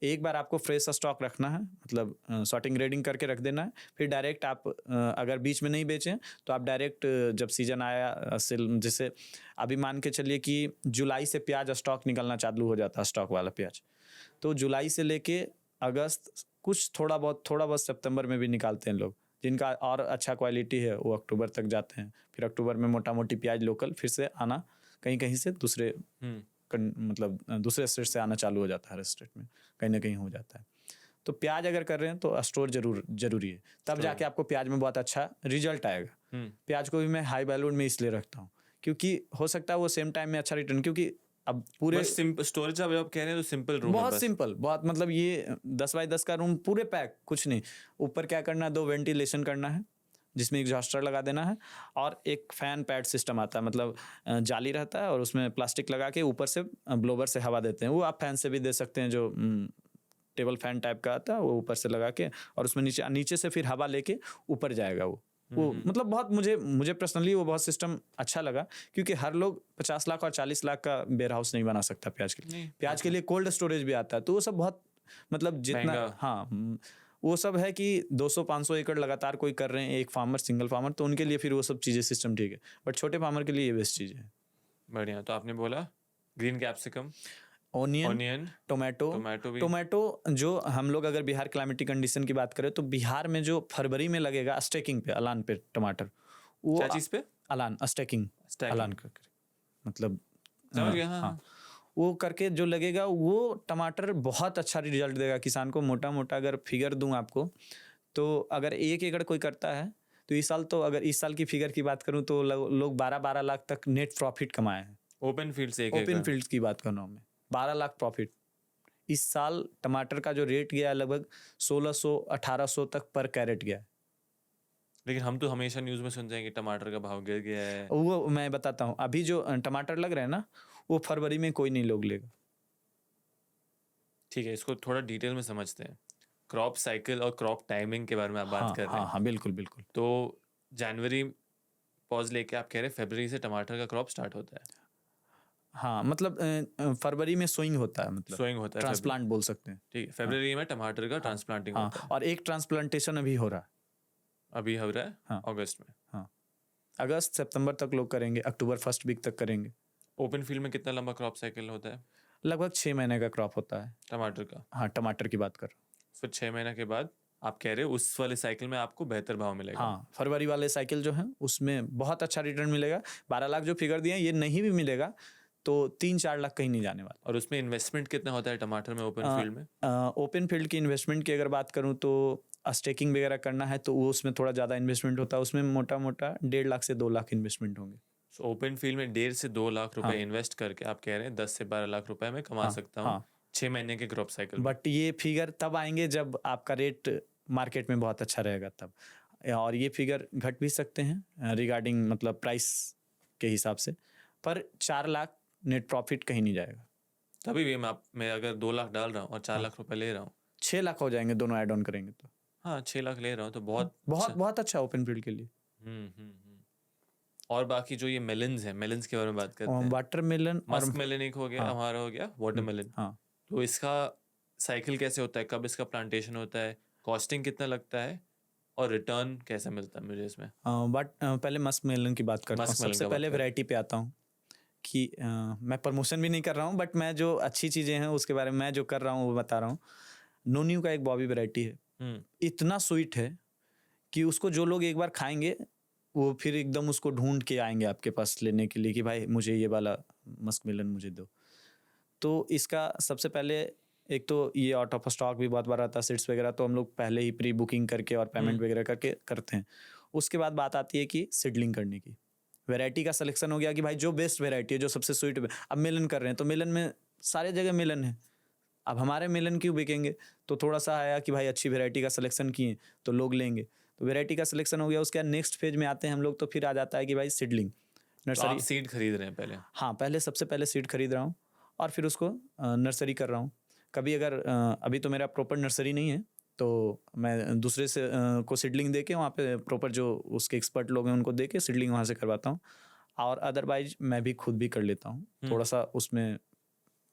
एक बार आपको फ्रेश स्टॉक रखना है, मतलब सॉर्टिंग ग्रेडिंग करके रख देना है। फिर डायरेक्ट आप अगर बीच में नहीं बेचें तो आप डायरेक्ट जब सीजन आया सेल, जैसे अभी मान के चलिए कि जुलाई से प्याज स्टॉक निकलना चालू हो जाता है, स्टॉक वाला प्याज। तो जुलाई से लेके अगस्त, कुछ थोड़ा बहुत सितंबर में भी निकालते हैं लोग। जिनका और अच्छा क्वालिटी है वो अक्टूबर तक जाते हैं। फिर अक्टूबर में मोटा मोटी प्याज लोकल फिर से आना, कहीं कहीं से दूसरे मतलब दूसरे स्टेट से आना चालू हो जाता है। हर स्टेट में कहीं ना कहीं हो जाता है। तो प्याज अगर कर रहे हैं तो स्टोर जरूरी है, तब जाके आपको प्याज में बहुत अच्छा रिजल्ट आएगा। प्याज को भी मैं हाई वैल्यूड में इसलिए रखता हूँ क्योंकि हो सकता है वो सेम टाइम में अच्छा रिटर्न, क्योंकि अब पूरे स्टोरेज आप कह रहे हैं तो सिंपल रूम, बहुत सिंपल, बहुत मतलब ये 10 बाई 10 का रूम पूरे पैक, कुछ नहीं। ऊपर क्या करना है, 2 वेंटिलेशन करना है जिसमें एग्जॉस्टर लगा देना है और एक फैन पैड सिस्टम आता है, मतलब जाली रहता है और उसमें प्लास्टिक लगा के ऊपर से ब्लोवर से हवा देते हैं। वो आप फैन से भी दे सकते हैं, जो टेबल फैन टाइप का आता है वो ऊपर से लगा के, और उसमें नीचे से फिर हवा लेके ऊपर जाएगा वो मतलब बहुत मुझे पर्सनली वो बहुत सिस्टम अच्छा लगा, क्योंकि हर लोग 50 लाख और 40 लाख का वेयर हाउस नहीं बना सकता प्याज के लिए। प्याज के लिए कोल्ड स्टोरेज भी आता है, तो वो सब बहुत मतलब जितना, हाँ वो सब है कि 200-500 एकड़ लगातार कोई कर रहे हैं, एक फार्मर, सिंगल फार्मर, तो उनके लिए फिर वो सब चीज़ें सिस्टम ठीक है, बट छोटे फार्मर के लिए ये बेस्ट चीज़ है। बढ़िया। तो आपने बोला ग्रीन कैप्सिकम, ऑनियन, टोमेटो जो हम लोग अगर बिहार क्लाइमेटिक कंडीशन की बात करें तो बिहार में जो फरवरी में लगेगा स्टेकिंग पे, अलान पे टमाटर, वो क्या चीज़ पे? अलान, स्टेकिंग अलान करके, मतलब हाँ, वो करके जो लगेगा वो टमाटर बहुत अच्छा रिजल्ट देगा किसान को। मोटा मोटा अगर फिगर दूं आपको, तो अगर 1 एकड़ कोई करता है तो इस साल, तो अगर इस साल की फिगर की बात करूं तो लोग 12-12 लाख तक नेट प्रॉफिट कमाए हैं ओपन फील्ड से। ओपन फील्ड की बात कर रहा हूं मैं, 12 लाख प्रॉफिट। इस साल टमाटर का जो रेट गया है लगभग 1600-1800 तक पर कैरेट गया है। लेकिन हम तो हमेशा न्यूज़ में सुन जाएंगे टमाटर का भाव गिर गया है। वो मैं बताता हूँ, अभी जो टमाटर लग रहे हैं ना, वो फरवरी में कोई नहीं लोग लेगा। ठीक है, इसको थोड़ा डिटेल में समझते हैं। क्रॉप साइकिल और क्रॉप टाइमिंग के बारे में आप बात कर रहे हैं। हाँ, बिल्कुल बिल्कुल। तो जनवरी पॉज लेके आप कह रहे हैं फरवरी से टमाटर का क्रॉप स्टार्ट होता है। हाँ, मतलब फरवरी में सोइंग होता है, मतलब सोइंग होता है, ट्रांसप्लांट बोल सकते हैं। ठीक है, फरवरी में टमाटर का ट्रांसप्लांटिंग होता है। और एक ट्रांसप्लांटेशन अभी हो रहा है। अभी हो रहा है हाँ, अगस्त में। हाँ, अगस्त सितंबर तक लोग करेंगे, अक्टूबर फर्स्ट वीक तक करेंगे। ओपन फील्ड में कितना लंबा क्रॉप साइकिल होता है लगभग 6 महीने का क्रॉप होता है। टमाटर का? हाँ, टमाटर की बात कर रहा हूँ। फिर 6 महीने के बाद आप कह रहे हो उस वाले साइकिल में आपको बेहतर भाव मिलेगा? हाँ, फरवरी वाले साइकिल जो है उसमें बहुत अच्छा रिटर्न मिलेगा। 12 लाख जो फिगर दिए हैं ये नहीं भी मिलेगा तो 3-4 लाख कहीं नहीं जाने वाला। और उसमें इन्वेस्टमेंट कितना होता है टमाटर में ओपन फील्ड में? ओपन फील्ड की इन्वेस्टमेंट की अगर बात करूँ तो स्टेकिंग वगैरह करना है तो वो उसमें थोड़ा ज़्यादा इन्वेस्टमेंट होता है। उसमें मोटा मोटा 1.5 लाख से 2 लाख इन्वेस्टमेंट होंगे। सो ओपन फील्ड में 1.5 से 2 लाख रुपए हाँ। इन्वेस्ट करके आप कह रहे हैं 10 से 12 लाख रुपए में कमा हाँ, सकता हूँ हाँ। 6 महीने के क्रॉप साइकिल में। बट ये फिगर तब आएंगे जब आपका रेट मार्केट में बहुत अच्छा रहेगा तब, और ये फिगर घट भी सकते हैं रिगार्डिंग मतलब प्राइस के हिसाब से, पर 4 लाख नेट प्रॉफिट कहीं नहीं जाएगा। तभी भी मैं अगर 2 लाख डाल रहा हूँ और 4 लाख रुपए ले रहा हूँ, 6 लाख हो जाएंगे दोनों ऐड ऑन करेंगे तो। हाँ 6 लाख ले रहा हूँ तो बहुत बहुत अच्छा। बहुत अच्छा ओपन फील्ड के लिए। और बाकी जो ये मेलन्स हैं, मेलन्स के बारे में बात करते हैं। वाटरमेलन और मस्क मेलन एक हो गया, हाँ। हमारा हो गया वाटरमेलन। हाँ, तो इसका साइकिल कैसे होता है, कब इसका प्लांटेशन होता है, कॉस्टिंग कितना लगता है और रिटर्न कैसा मिलता है मुझे इसमें? बट पहले मस्क मेलन की बात करता हूँ। मस्क मेलन सबसे का बात पहले करें। वैरायटी पे आता हूँ कि मैं प्रमोशन भी नहीं कर रहा हूँ, बट मैं जो अच्छी चीज़ें हैं उसके बारे में मैं जो कर रहा हूँ वो बता रहा हूँ। नोन्यू का एक बॉबी वैरायटी है, इतना स्वीट है कि उसको जो लोग एक बार खाएंगे वो फिर एकदम उसको ढूंढ के आएंगे आपके पास लेने के लिए कि भाई मुझे ये वाला मस्क मेलन मुझे दो। तो इसका सबसे पहले एक तो ये आउट ऑफ स्टॉक भी बहुत बार आता है, सीड्स वगैरह तो हम लोग पहले ही प्री बुकिंग करके और पेमेंट वगैरह करके करते हैं। उसके बाद बात आती है कि सीडलिंग करने की। वैरायटी का सिलेक्शन हो गया कि भाई जो बेस्ट वैरायटी है, जो सबसे स्वीट, अब मेलन कर रहे हैं तो मेलन में सारे जगह मेलन है, अब हमारे मेलन क्यों बिकेंगे? तो थोड़ा सा आया कि भाई अच्छी वैरायटी का सिलेक्शन किए तो लोग लेंगे, तो वैरायटी का सिलेक्शन हो गया। उसके बाद नेक्स्ट फेज में आते हैं हम लोग, तो फिर आ जाता है कि भाई सीडलिंग तो आप नर्सरी। सीड खरीद रहे हैं पहले? हाँ, पहले सबसे पहले सीड खरीद रहा हूँ और फिर उसको नर्सरी कर रहा हूँ। कभी अगर अभी तो मेरा प्रॉपर नर्सरी नहीं है तो मैं दूसरे से को सीडलिंग दे के वहाँ पे प्रॉपर जो उसके एक्सपर्ट लोग हैं उनको दे के सीडलिंग वहाँ से करवाता हूँ, और अदरवाइज मैं भी खुद भी कर लेता हूँ। थोड़ा सा उसमें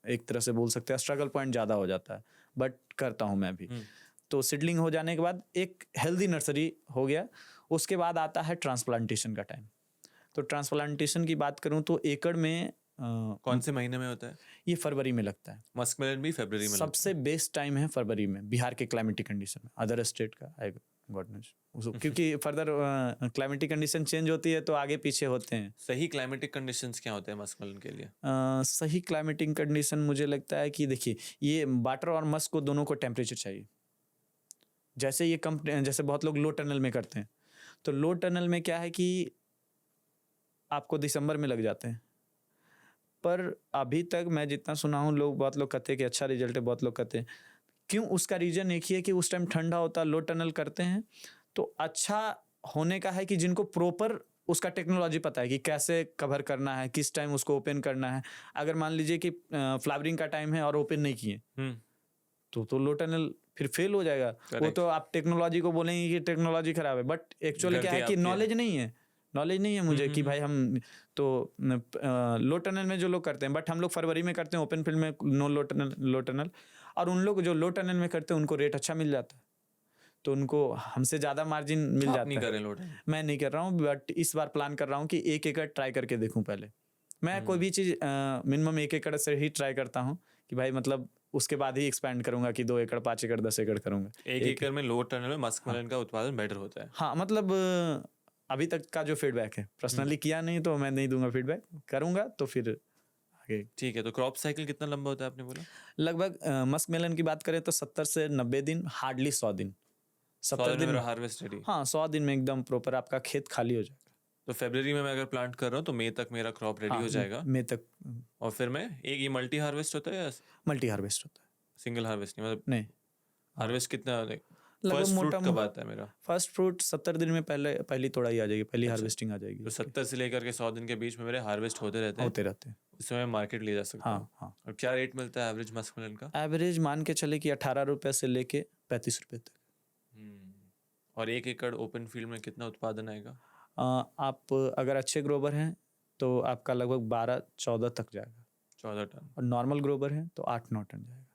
एक तरह से बोल सकते हैं स्ट्रगल पॉइंट ज़्यादा हो जाता है, बट करता हूँ मैं भी। तो सीडलिंग हो जाने के बाद एक हेल्दी नर्सरी हो गया। उसके बाद आता है ट्रांसप्लांटेशन का टाइम। तो ट्रांसप्लांटेशन की बात करूँ तो एकड़ में कौन से महीने में होता है? ये फरवरी में लगता है। मस्क मेलन भी फरवरी में लगता सबसे बेस्ट टाइम है फरवरी में, बिहार के क्लाइमेटिक कंडीशन में। अदर स्टेट का आई गॉड नोज, क्योंकि फर्दर क्लाइमेटिक कंडीशन चेंज होती है तो आगे पीछे होते हैं। सही क्लाइमेटिक कंडीशंस क्या होते हैं मस्क मेलन के लिए? सही क्लाइमेटिक कंडीशन मुझे लगता है कि देखिए, ये वाटर और मस्क को दोनों को टेम्परेचर चाहिए। जैसे ये कम, जैसे बहुत लोग लो टनल में करते हैं, तो लो टनल में क्या है कि आपको दिसंबर में लग जाते हैं, पर अभी तक मैं जितना सुना हूँ लोग, बहुत लोग कहते हैं कि अच्छा रिजल्ट है, बहुत लोग कहते हैं क्यों। उसका रीजन एक ही है कि उस टाइम ठंडा होता है, लो टनल करते हैं तो अच्छा होने का है कि जिनको प्रॉपर उसका टेक्नोलॉजी पता है कि कैसे कवर करना है, किस टाइम उसको ओपन करना है। अगर मान लीजिए कि फ्लावरिंग का टाइम है और ओपन नहीं किए तो लो टनल फिर फेल हो जाएगा। वो तो आप टेक्नोलॉजी को बोलेंगे कि टेक्नोलॉजी खराब है, बट एक्चुअली क्या है कि नॉलेज नहीं है मुझे कि भाई हम तो लो टनल में जो लोग करते हैं, बट हम लोग फरवरी में करते हैं ओपन फील्ड में नो लो टनल, और उन लोग जो लो टनल में करते हैं उनको रेट अच्छा मिल जाता है, तो उनको हमसे ज़्यादा मार्जिन मिल जाता नहीं है। कर रहे लो टनल? मैं नहीं कर रहा हूँ, बट इस बार प्लान कर रहा हूँ कि 1 एकड़ ट्राई करके देखूँ पहले। मैं कोई भी चीज़ मिनिमम 1 एकड़ से ही ट्राई करता हूँ कि भाई मतलब उसके बाद ही एक्सपैंड करूंगा कि 2 एकड़ 5 एकड़ 10 एकड़ करूंगा। 1 एकड़ में लो टनल में मस्क मेलन का उत्पादन बेटर होता है? हाँ, मतलब अभी तक का जो फीडबैक है, पर्सनली किया नहीं तो मैं नहीं दूंगा फीडबैक, करूंगा तो फिर आगे। ठीक है, तो क्रॉप साइकिल कितना लंबा होता है आपने बोला? लगभग मस्क मेलन की बात करें तो 70 से 90 दिन, हार्डली 100 दिन। 70 दिन में हार्वेस्ट रेडी? हाँ, 100 दिन में एकदम प्रॉपर आपका खेत खाली हो जाएगा। तो फरवरी में मैं अगर प्लांट कर रहा हूँ तो मई तक मेरा क्रॉप रेडी हो जाएगा? मई तक। और फिर मैं एक ये मल्टी हार्वेस्ट होता है या मल्टी हार्वेस्ट होता है? सिंगल हार्वेस्ट नहीं, मतलब नहीं, हार्वेस्ट कितना? लगभग फर्स्ट फ्रूट मोटा कब आता है मेरा? फर्स्ट फ्रूट 70 दिन में पहली तोड़ाई आ जाएगी, पहली हार्वेस्टिंग आ जाएगी। तो 70 से लेकर के 100 दिन के बीच में मेरे हार्वेस्ट होते रहते हैं। उसमें मैं मार्केट ले जा सकता हूँ? हाँ। और क्या रेट मिलता है एवरेज मस्क मेलन का? एवरेज मान के चले कि 18 रुपये से लेके 35 रुपये तक। और 1 एकड़ ओपन फील्ड में कितना उत्पादन आएगा? आप अगर अच्छे ग्रोवर हैं तो आपका लगभग 12-14 तक जाएगा। 14 टन। और नॉर्मल ग्रोवर है तो 8-9 टन जाएगा।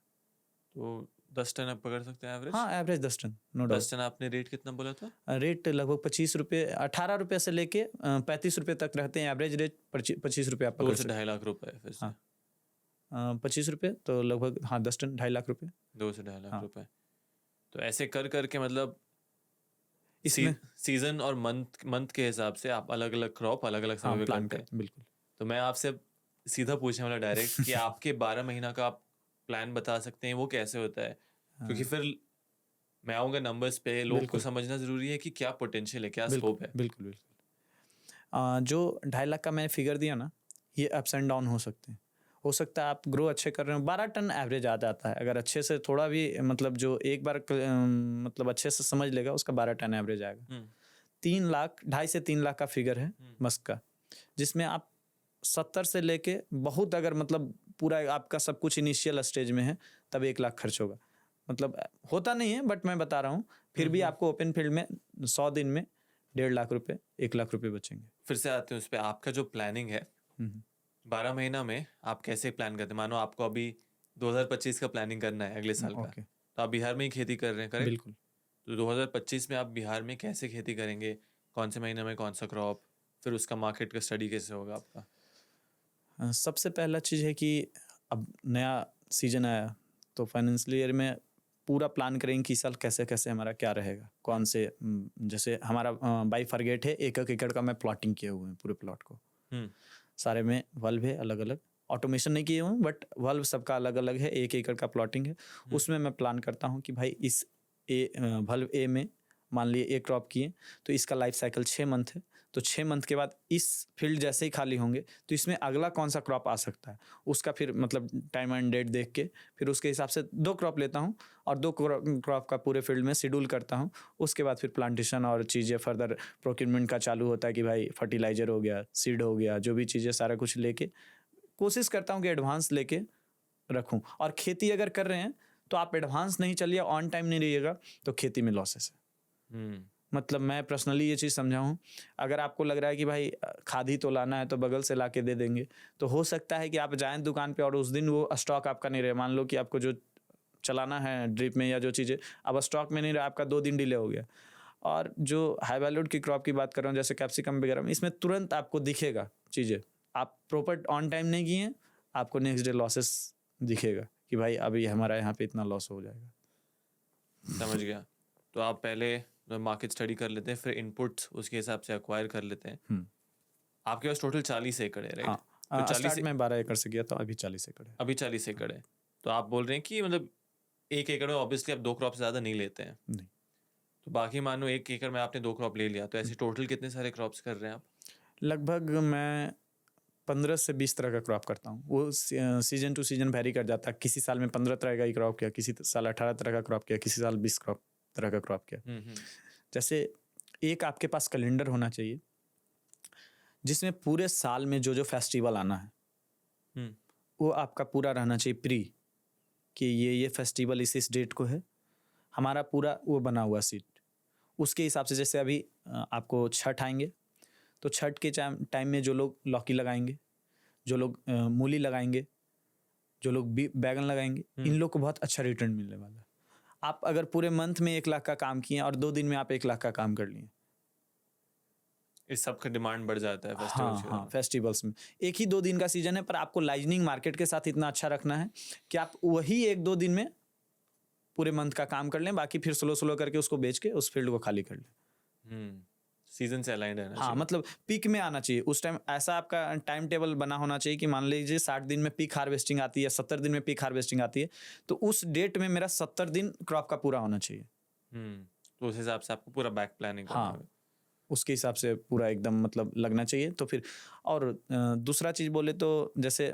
तो 10 टन आप पकड़ सकते हैं एवरेज? हाँ, average 10 ton, no 10 doubt. Ton आपने रेट कितना बोला था? रेट लगभग 25 रुपये, 18 रुपये से लेके 35 रुपये तक रहते हैं। एवरेज रेट 25 रुपये आप 2 पकड़ से सकते 2.5 लाख रुपए फिर से। हाँ। हैं। 25 रुपये तो लगभग, हाँ, 10 टन 2.5 लाख रुपये। 2 से 2.5 लाख हाँ। रुपए। तो ऐसे कर करके मतलब इसमें सीजन और मंथ मंथ के हिसाब से आप अलग अलग क्रॉप अलग अलग हाँ समय पे प्लान करते हैं। कर, बिल्कुल। तो मैं आपसे अब सीधा पूछने वाला डायरेक्ट कि आपके 12 महीना का आप प्लान बता सकते हैं वो कैसे होता है? क्योंकि हाँ, फिर मैं आऊँगा नंबर्स पे, लोग को बिल्कुल समझना ज़रूरी है कि क्या पोटेंशियल है, क्या बिल्कुल स्कोप है। बिल्कुल बिल्कुल। जो 2.5 लाख का मैंने फिगर दिया ना, ये अप्स एंड डाउन हो सकते हैं। हो सकता है आप ग्रो अच्छे कर रहे हो, 12 टन एवरेज आ जाता है। अगर अच्छे से थोड़ा भी मतलब जो एक बार मतलब अच्छे से समझ लेगा, उसका 12 टन एवरेज आएगा। हुँ, 3 लाख, 2.5 से 3 लाख का फिगर है हुँ, मस्क का, जिसमें आप 70 से लेके बहुत, अगर मतलब पूरा आपका सब कुछ इनिशियल स्टेज में है, तब 1 लाख खर्च होगा। मतलब होता नहीं है, बट मैं बता रहा हूँ, फिर हुँ, भी हुँ। आपको ओपन फील्ड में 100 दिन में 1.5 लाख रुपए, 1 लाख रुपए बचेंगे। फिर से आते हैं उस पे, आपका जो प्लानिंग है, हम्म, 12 महीना में आप कैसे प्लान करते हैं? मानो आपको अभी 2025 का प्लानिंग करना है अगले साल का, ओके, तो आप बिहार में ही खेती कर रहे हैं, करेक्ट? बिल्कुल। तो 2025 में आप बिहार में कैसे खेती करेंगे? कौन से महीने में कौन सा क्रॉप? फिर उसका मार्केट का स्टडी कैसे होगा आपका? सबसे पहला चीज़ है कि अब नया सीजन आया, तो फाइनेंशियल ईयर में पूरा प्लान करेंगे कि इस साल कैसे कैसे हमारा क्या रहेगा, कौन से जैसे हमारा बाई फॉरगेट है, 1-1 एकड़ का मैं प्लॉटिंग किए हुए हैं पूरे प्लॉट को। हुँ, सारे में वल्व है अलग अलग, ऑटोमेशन नहीं किए हुए हैं, बट वल्व सबका अलग अलग है, 1 एकड़ का प्लॉटिंग है। हुँ, उसमें मैं प्लान करता हूँ कि भाई इस वल्व ए में मान लिए एक क्रॉप किए, तो इसका लाइफ साइकिल 6 मंथ है। तो 6 मंथ के बाद इस फील्ड जैसे ही खाली होंगे, तो इसमें अगला कौन सा क्रॉप आ सकता है, उसका फिर मतलब टाइम एंड डेट देख के फिर उसके हिसाब से 2 क्रॉप लेता हूँ, और 2 क्रॉप का पूरे फील्ड में शेड्यूल करता हूँ। उसके बाद फिर प्लांटेशन और चीज़ें फर्दर प्रोक्यूरमेंट का चालू होता है कि भाई फर्टिलाइजर हो गया, सीड हो गया, जो भी चीज़ें सारा कुछ लेके कोशिश करता हूँ कि एडवांस लेके रखूँ। और खेती अगर कर रहे हैं, तो आप एडवांस नहीं चलिए, ऑन टाइम नहीं रहिएगा, तो खेती में लॉसेस है। हुँ, मतलब मैं पर्सनली ये चीज़ समझा हूँ, अगर आपको लग रहा है कि भाई खाद ही तो लाना है, तो बगल से ला के दे देंगे, तो हो सकता है कि आप जाएँ दुकान पे और उस दिन वो स्टॉक आपका नहीं रहे। मान लो कि आपको जो चलाना है ड्रिप में या जो चीज़ें, अब स्टॉक में नहीं रहा, आपका 2 दिन डिले हो गया। और जो हाई वैल्यूड की क्रॉप की बात कर रहा हूँ, जैसे कैप्सिकम वगैरह में, इसमें तुरंत आपको दिखेगा चीज़ें। आप प्रॉपर ऑन टाइम नहीं किए, आपको नेक्स्ट डे लॉसेस दिखेगा कि भाई अभी हमारा यहाँ पे इतना लॉस हो जाएगा। समझ गया। तो आप पहले मार्केट स्टडी कर लेते हैं, फिर इनपुट्स उसके हिसाब से एक्वायर कर लेते हैं। हम्म, आपके पास टोटल 40 एकड़ है, राइट? हाँ, तो 40 स्टार्ट में 12 एकड़ से किया था, अभी 40 एकड़ है। अभी 40 एकड़ है। तो आप बोल रहे हैं कि मतलब 1 एकड़ में ऑब्वियसली आप 2 क्रॉप से ज़्यादा नहीं लेते हैं। नहीं, तो बाकी मानो 1 एकड़ में आपने 2 क्रॉप ले लिया, तो ऐसे टोटल कितने सारे क्रॉप्स कर रहे हैं आप? लगभग मैं 15 से 20 तरह का क्रॉप करता हूँ। वो सीजन टू सीजन वेरी कर जाता है। किसी साल में 15 तरह का ही क्रॉप किया, किसी साल 18 तरह का क्रॉप किया, किसी साल 20 तरह का क्रॉप किया। हुँ, हुँ। जैसे एक आपके पास कैलेंडर होना चाहिए, जिसमें पूरे साल में जो जो फेस्टिवल आना है, हुँ, वो आपका पूरा रहना चाहिए प्री, कि ये फेस्टिवल इस डेट को है। हमारा पूरा वो बना हुआ सीट, उसके हिसाब से जैसे अभी आपको छठ आएंगे, तो छठ के टाइम में जो लोग लौकी लगाएंगे, जो लोग मूली लगाएंगे, जो लोग बैगन लगाएंगे, इन लोग को बहुत अच्छा रिटर्न मिलने वाला है। आप अगर पूरे मंथ में 1 लाख का काम किए और 2 दिन में आप 1 लाख का काम कर लिए। इस सब का डिमांड बढ़ जाता है फेस्टिवल्स हाँ के हाँ, दौरान। फेस्टिवल्स में 1 ही 2 दिन का सीजन है, पर आपको लाइजनिंग मार्केट के साथ इतना अच्छा रखना है कि आप वही 1-2 दिन में पूरे मंथ का काम कर लें, बाकी फिर स्लो स्लो करके उसको बेच के उस फील्ड को खाली कर लें। हुँ, सीज़न से अलाइन्ड रहना हाँ, चाहिए। मतलब पीक में आना चाहिए उस टाइम। ऐसा आपका टाइम टेबल बना होना चाहिए कि मान लीजिए 60 दिन में पीक हार्वेस्टिंग आती है, 70 दिन में पीक हार्वेस्टिंग आती है, तो उस डेट में मेरा 70 दिन क्रॉप का पूरा होना चाहिए। हुँ, तो उस हिसाब से आपको पूरा बैक प्लानिंग करना हाँ, होगा। उसके हिसाब से पूरा एकदम मतलब लगना चाहिए। तो फिर और दूसरा चीज़ बोले तो जैसे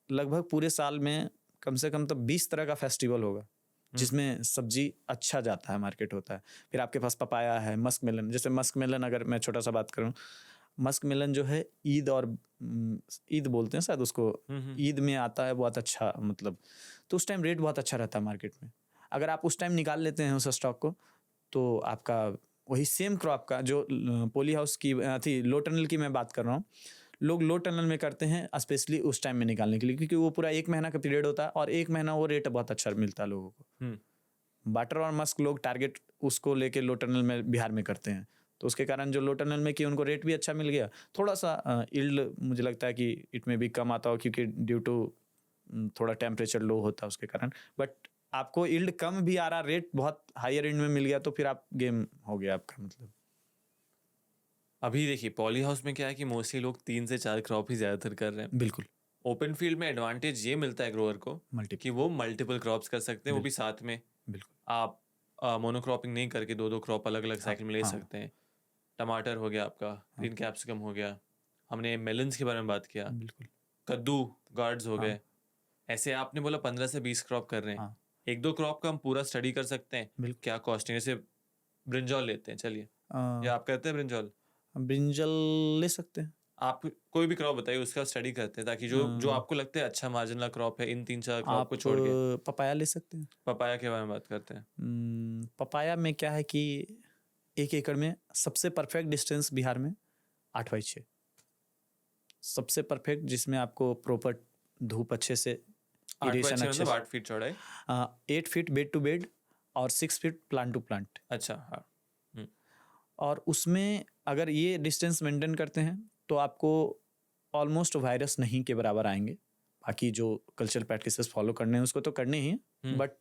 लगभग पूरे साल में कम से कम तो 20 तरह का फेस्टिवल होगा, जिसमें सब्जी अच्छा जाता है, मार्केट होता है। फिर आपके पास पपाया है, मस्क मेलन, जैसे मस्क मेलन अगर मैं छोटा सा बात करूँ, मस्क मेलन जो है ईद और ईद बोलते हैं शायद उसको, हुँ, हुँ। ईद में आता है बहुत अच्छा, मतलब तो उस टाइम रेट बहुत अच्छा रहता है मार्केट में। अगर आप उस टाइम निकाल लेते हैं उस स्टॉक को, तो आपका वही सेम क्रॉप का जो पॉली हाउस की थी, लो टनल की मैं बात कर रहा हूँ, लोग लो टनल में करते हैं स्पेशली उस टाइम में निकालने के लिए, क्योंकि वो पूरा 1 महीना का पीरियड होता है और 1 महीना वो रेट बहुत अच्छा मिलता है लोगों को। हुँ, वाटर और मस्क लोग टारगेट उसको लेके लो टनल में बिहार में करते हैं, तो उसके कारण जो लो टनल में किए उनको रेट भी अच्छा मिल गया। थोड़ा सा यील्ड मुझे लगता है कि इट में भी कम आता हो, क्योंकि ड्यू टू थोड़ा टेम्परेचर लो होता है उसके कारण। बट आपको यील्ड कम भी आ रहा, रेट बहुत हायर एंड में मिल गया, तो फिर आप गेम हो गया आपका मतलब। अभी देखिए पॉली हाउस में क्या है कि मोस्टली लोग 3 से 4 क्रॉप ही ज़्यादातर कर रहे हैं। बिल्कुल। ओपन फील्ड में एडवांटेज ये मिलता है ग्रोअर को कि मल्टीपल। वो मल्टीपल क्रॉप्स कर सकते हैं, वो भी साथ में। बिल्कुल। आप मोनोक्रॉपिंग नहीं करके 2-2 क्रॉप अलग अलग हाँ साइकिल में ले हाँ सकते हैं। टमाटर हो गया आपका, ग्रीन कैप्सिकम हो गया, हमने मेलन्स के बारे में बात किया, बिल्कुल। कद्दू गार्ड्स हो हाँ गए। ऐसे आपने बोला 15 से 20 क्रॉप कर रहे हैं। हाँ 1-2 क्रॉप का हम पूरा स्टडी कर सकते हैं बिल्कुल। क्या कॉस्टिंग। जैसे ब्रिंजॉल लेते हैं, चलिए, अ, या आप करते हैं ब्रिंजॉल? ब्रिंजल ले सकते हैं। आप कोई भी क्रॉप बताइए, उसका स्टडी करते हैं, ताकि जो जो आपको लगता है अच्छा मार्जिन वाला क्रॉप है इन 3-4 क्रॉप आप को छोड़ के। पपाया ले सकते हैं। पपाया के बारे में बात करते हैं। पपाया में क्या है कि 1 एकड़ में सबसे परफेक्ट डिस्टेंस बिहार में 8x6, सबसे परफेक्ट, जिसमें आपको प्रॉपर धूप अच्छे से, 8x6 इरेशन अच्छे मतलब से, 8 फीट चौड़ाई। 8 फीट बेड टू बेड और 6 फीट प्लांट टू प्लांट। अच्छा, हाँ। और उसमें अगर ये डिस्टेंस मेंटेन करते हैं तो आपको ऑलमोस्ट वायरस नहीं के बराबर आएंगे। बाकी जो कल्चरल प्रैक्टिसेस फॉलो करने हैं उसको तो करने ही हैं, बट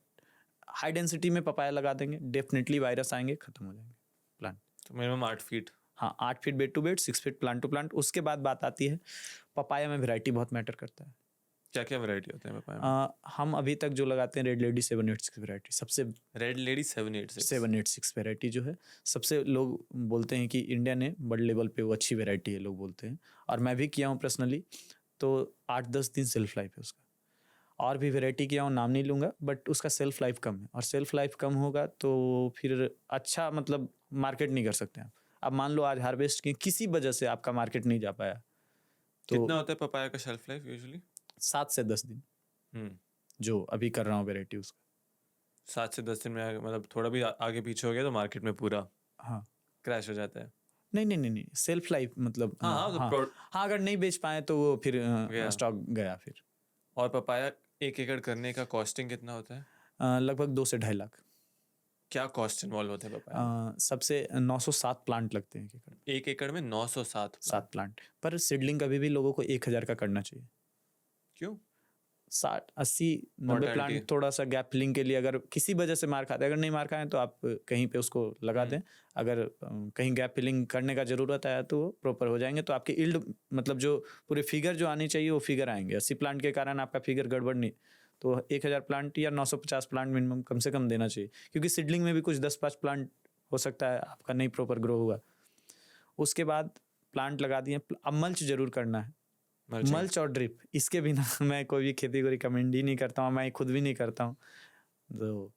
हाई डेंसिटी में पपाया लगा देंगे, डेफिनेटली वायरस आएंगे, खत्म हो जाएंगे प्लांट। तो मिनिमम 8 फीट। हाँ, 8 feet bed to bed, 6 feet plant to plant. उसके बाद बात आती है पपाया में वैरायटी बहुत मैटर करता है। क्या क्या वैरायटी होते हैं पपाया में? हम अभी तक जो लगाते हैं रेड लेडी 786 वैरायटी, सबसे रेड लेडी 786। 786 वैरायटी जो है, सबसे लोग बोलते हैं कि इंडिया ने बड़े लेवल पे वो अच्छी वैरायटी है, लोग बोलते हैं। और मैं भी किया हूँ पर्सनली, तो 8-10 दिन सेल्फ लाइफ है उसका। और भी वैरायटी किया हूँ, नाम नहीं लूँगा, बट उसका सेल्फ लाइफ कम है, और सेल्फ लाइफ कम होगा तो फिर अच्छा मतलब मार्केट नहीं कर सकते आप। अब मान लो आज हार्वेस्ट की किसी वजह से आपका मार्केट नहीं जा पाया, तो कितना होता है पपाया का शेल्फ लाइफ यूजुअली? 7 से 10 दिन, हम्म जो अभी कर रहा हूँ वैरायटी उसका। 7 से 10 दिन में मतलब थोड़ा भी आगे पीछे हो गया तो मार्केट में पूरा हाँ, क्रैश हो जाता है। नहीं नहीं नहीं नहीं, सेल्फ लाइफ मतलब हाँ हाँ, तो हाँ हाँ, अगर नहीं बेच पाए तो वो फिर गया। स्टॉक गया फिर। और पपाया 1 एकड़ करने का कॉस्टिंग कितना होता है? लगभग 2 से 2.5 लाख। क्या कॉस्ट इन्वॉल्व होते हैं पपाया में? सबसे 907 प्लांट लगते हैं 1 एकड़ में। 1 एकड़ में 907 7 प्लांट पर सीडलिंग कभी भी लोगों को 1,000 का करना चाहिए। क्यों? 60 80 90 Mortality। प्लांट थोड़ा सा गैप फिलिंग के लिए, अगर किसी वजह से मार खाते हैं, अगर नहीं मार खाएं तो आप कहीं पे उसको लगा दें। अगर कहीं गैप फिलिंग करने का जरूरत आया तो वो प्रॉपर हो जाएंगे, तो आपके इल्ड मतलब जो पूरे फिगर जो आनी चाहिए वो फिगर आएंगे। 80 प्लांट के कारण आपका फिगर गड़बड़ नहीं, तो 1,000 प्लांट या 950 प्लांट मिनिमम कम से कम देना चाहिए, क्योंकि सीडलिंग में भी कुछ 10-5 प्लांट हो सकता है आपका नहीं प्रॉपर ग्रो हुआ। उसके बाद प्लांट लगा दिए, अब मल्च जरूर करना है। मल्च और ड्रिप, इसके बिना मैं कोई भी खेती को रिकमेंड ही नहीं करता हूँ, मैं खुद भी नहीं करता हूँ। तो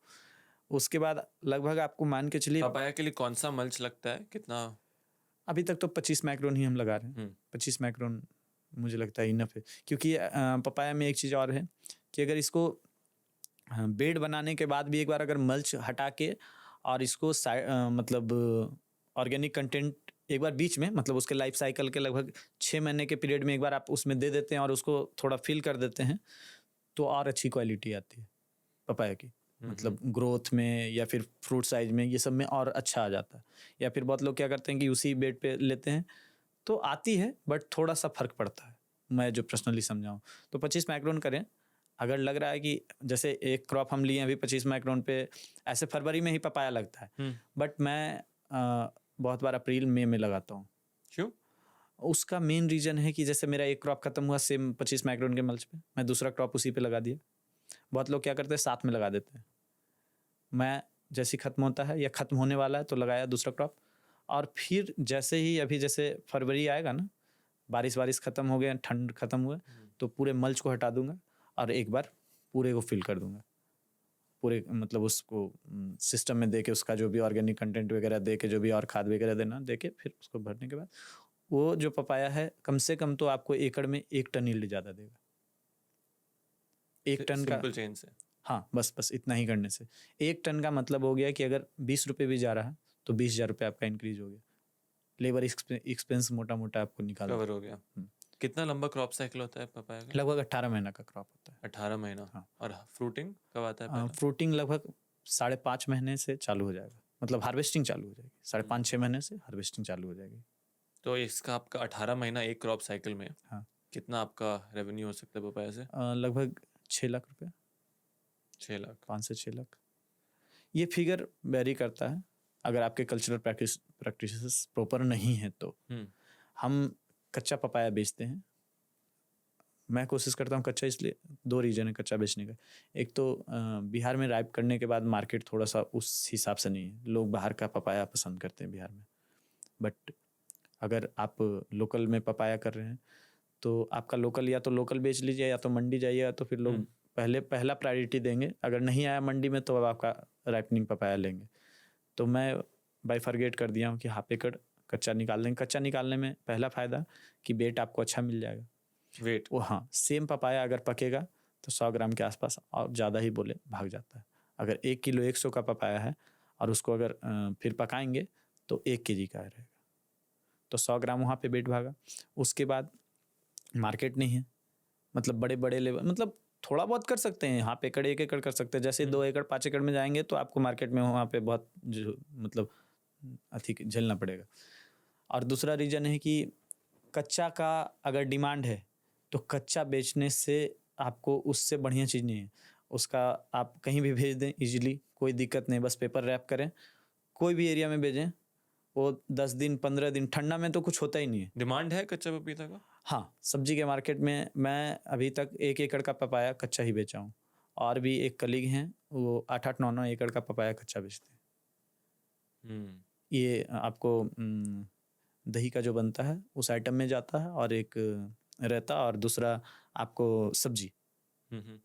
उसके बाद लगभग आपको मान के चलिए, पपाया के लिए कौन सा मल्च लगता है, कितना? अभी तक तो 25 माइक्रोन ही हम लगा रहे हैं। 25 माइक्रोन मुझे लगता है इनफ है, क्योंकि पपाया में एक चीज़ और है कि अगर इसको बेड बनाने के बाद भी एक बार अगर मल्च हटा के और इसको मतलब ऑर्गेनिक कंटेंट एक बार बीच में, मतलब उसके लाइफ साइकिल के लगभग 6 महीने के पीरियड में एक बार आप उसमें दे देते हैं और उसको थोड़ा फिल कर देते हैं, तो और अच्छी क्वालिटी आती है पपाया की, मतलब ग्रोथ में या फिर फ्रूट साइज में, ये सब में और अच्छा आ जाता है। या फिर बहुत लोग क्या करते हैं कि उसी बेड पे लेते हैं, तो आती है बट थोड़ा सा फर्क पड़ता है, मैं जो पर्सनली समझाऊँ तो 25 माइक्रोन करें। अगर लग रहा है कि जैसे एक क्रॉप हम लिए अभी 25 माइक्रोन पे, ऐसे फरवरी में ही पपाया लगता है, बट मैं बहुत बार अप्रैल मई में लगाता हूँ। क्यों? उसका मेन रीज़न है कि जैसे मेरा एक क्रॉप खत्म हुआ सेम 25 माइक्रोन के मल्च पे, मैं दूसरा क्रॉप उसी पे लगा दिया। बहुत लोग क्या करते हैं साथ में लगा देते हैं, मैं जैसे ही खत्म होता है या खत्म होने वाला है तो लगाया दूसरा क्रॉप, और फिर जैसे ही अभी जैसे फरवरी आएगा ना, बारिश खत्म हो गया, ठंड खत्म हुआ, तो पूरे मल्च को हटा दूंगा और एक बार पूरे को फिल कर दूंगा, पूरे मतलब उसको सिस्टम में दे के, उसका जो भी ऑर्गेनिक कंटेंट वगैरह दे के, जो भी और खाद वगैरह देना दे के, फिर उसको भरने के बाद वो जो पपाया है कम से कम तो आपको एकड़ में 1 टन यील्ड ज़्यादा देगा। 1 टन का, सिंपल चेन से। हाँ बस इतना ही करने से 1 टन का मतलब हो गया कि अगर 20 रुपये भी जा रहा है तो 20,000 रुपये आपका इंक्रीज हो गया। लेबर एक्सपेंस मोटा मोटा आपको निकाल कवर हो गया। कितना लंबा क्रॉप साइकिल होता है पपाया का? लगभग 18 महीना का क्रॉप होता है। 18 महीना। हाँ। और फ्रूटिंग कब आता है पहला? फ्रूटिंग लगभग 5.5 महीने से चालू हो जाएगा, मतलब हार्वेस्टिंग चालू हो जाएगी। 5.5-6 महीने से हार्वेस्टिंग चालू हो जाएगी। तो इसका आपका 18 महीना एक क्रॉप साइकिल में हाँ। कितना आपका रेवेन्यू हो सकता है पपाया से? लगभग 6 लाख रुपए, 6 लाख। 5 से 6 लाख। ये फिगर वेरी करता है अगर आपके कल्चरल प्रैक्टिसेस प्रॉपर नहीं है तो। हम कच्चा पपाया बेचते हैं। मैं कोशिश करता हूँ कच्चा, इसलिए 2 रीज़न है कच्चा बेचने का। एक तो बिहार में राइप करने के बाद मार्केट थोड़ा सा उस हिसाब से नहीं है, लोग बाहर का पपाया पसंद करते हैं बिहार में। बट अगर आप लोकल में पपाया कर रहे हैं तो आपका लोकल या तो लोकल बेच लीजिए या तो मंडी जाइए, या तो फिर लोग पहला प्रायोरिटी देंगे। अगर नहीं आया मंडी में तो अब आपका राइपनिंग पपाया लेंगे। तो मैं बाइफरगेट कर दिया हूँ कि हाफ एकड़ कच्चा निकाल देंगे। कच्चा निकालने में पहला फ़ायदा कि वेट आपको अच्छा मिल जाएगा। वेट वो हाँ, सेम पपाया अगर पकेगा तो 100 ग्राम के आसपास, और ज़्यादा ही बोले भाग जाता है। अगर 1 किलो 100 का पपाया है और उसको अगर फिर पकाएंगे तो 1 केजी का रहेगा, तो 100 ग्राम वहाँ पे वेट भागा। उसके बाद मार्केट नहीं है, मतलब बड़े बड़े लेवल, मतलब थोड़ा बहुत कर सकते हैं, हाफ एकड़ 1 एकड़ कर सकते हैं। जैसे 2 एकड़ 5 एकड़ में जाएंगे तो आपको मार्केट में वहाँ पे बहुत जो मतलब अधिक झेलना पड़ेगा। और दूसरा रीज़न है कि कच्चा का अगर डिमांड है तो कच्चा बेचने से आपको उससे बढ़िया चीज़ नहीं है। उसका आप कहीं भी भेज दें इजीली, कोई दिक्कत नहीं, बस पेपर रैप करें, कोई भी एरिया में भेजें, वो 10 दिन 15 दिन, ठंडा में तो कुछ होता ही नहीं है। डिमांड है कच्चा पपीता का? हाँ, सब्जी के मार्केट में मैं अभी तक 1 एकड़ का पपाया कच्चा ही बेचा हूँ, और भी एक कलीग हैं वो 8-8 9-9 एकड़ का पपाया कच्चा बेचते हैं। ये आपको दही का जो बनता है उस आइटम में जाता है, और एक रहता, और दूसरा आपको सब्जी,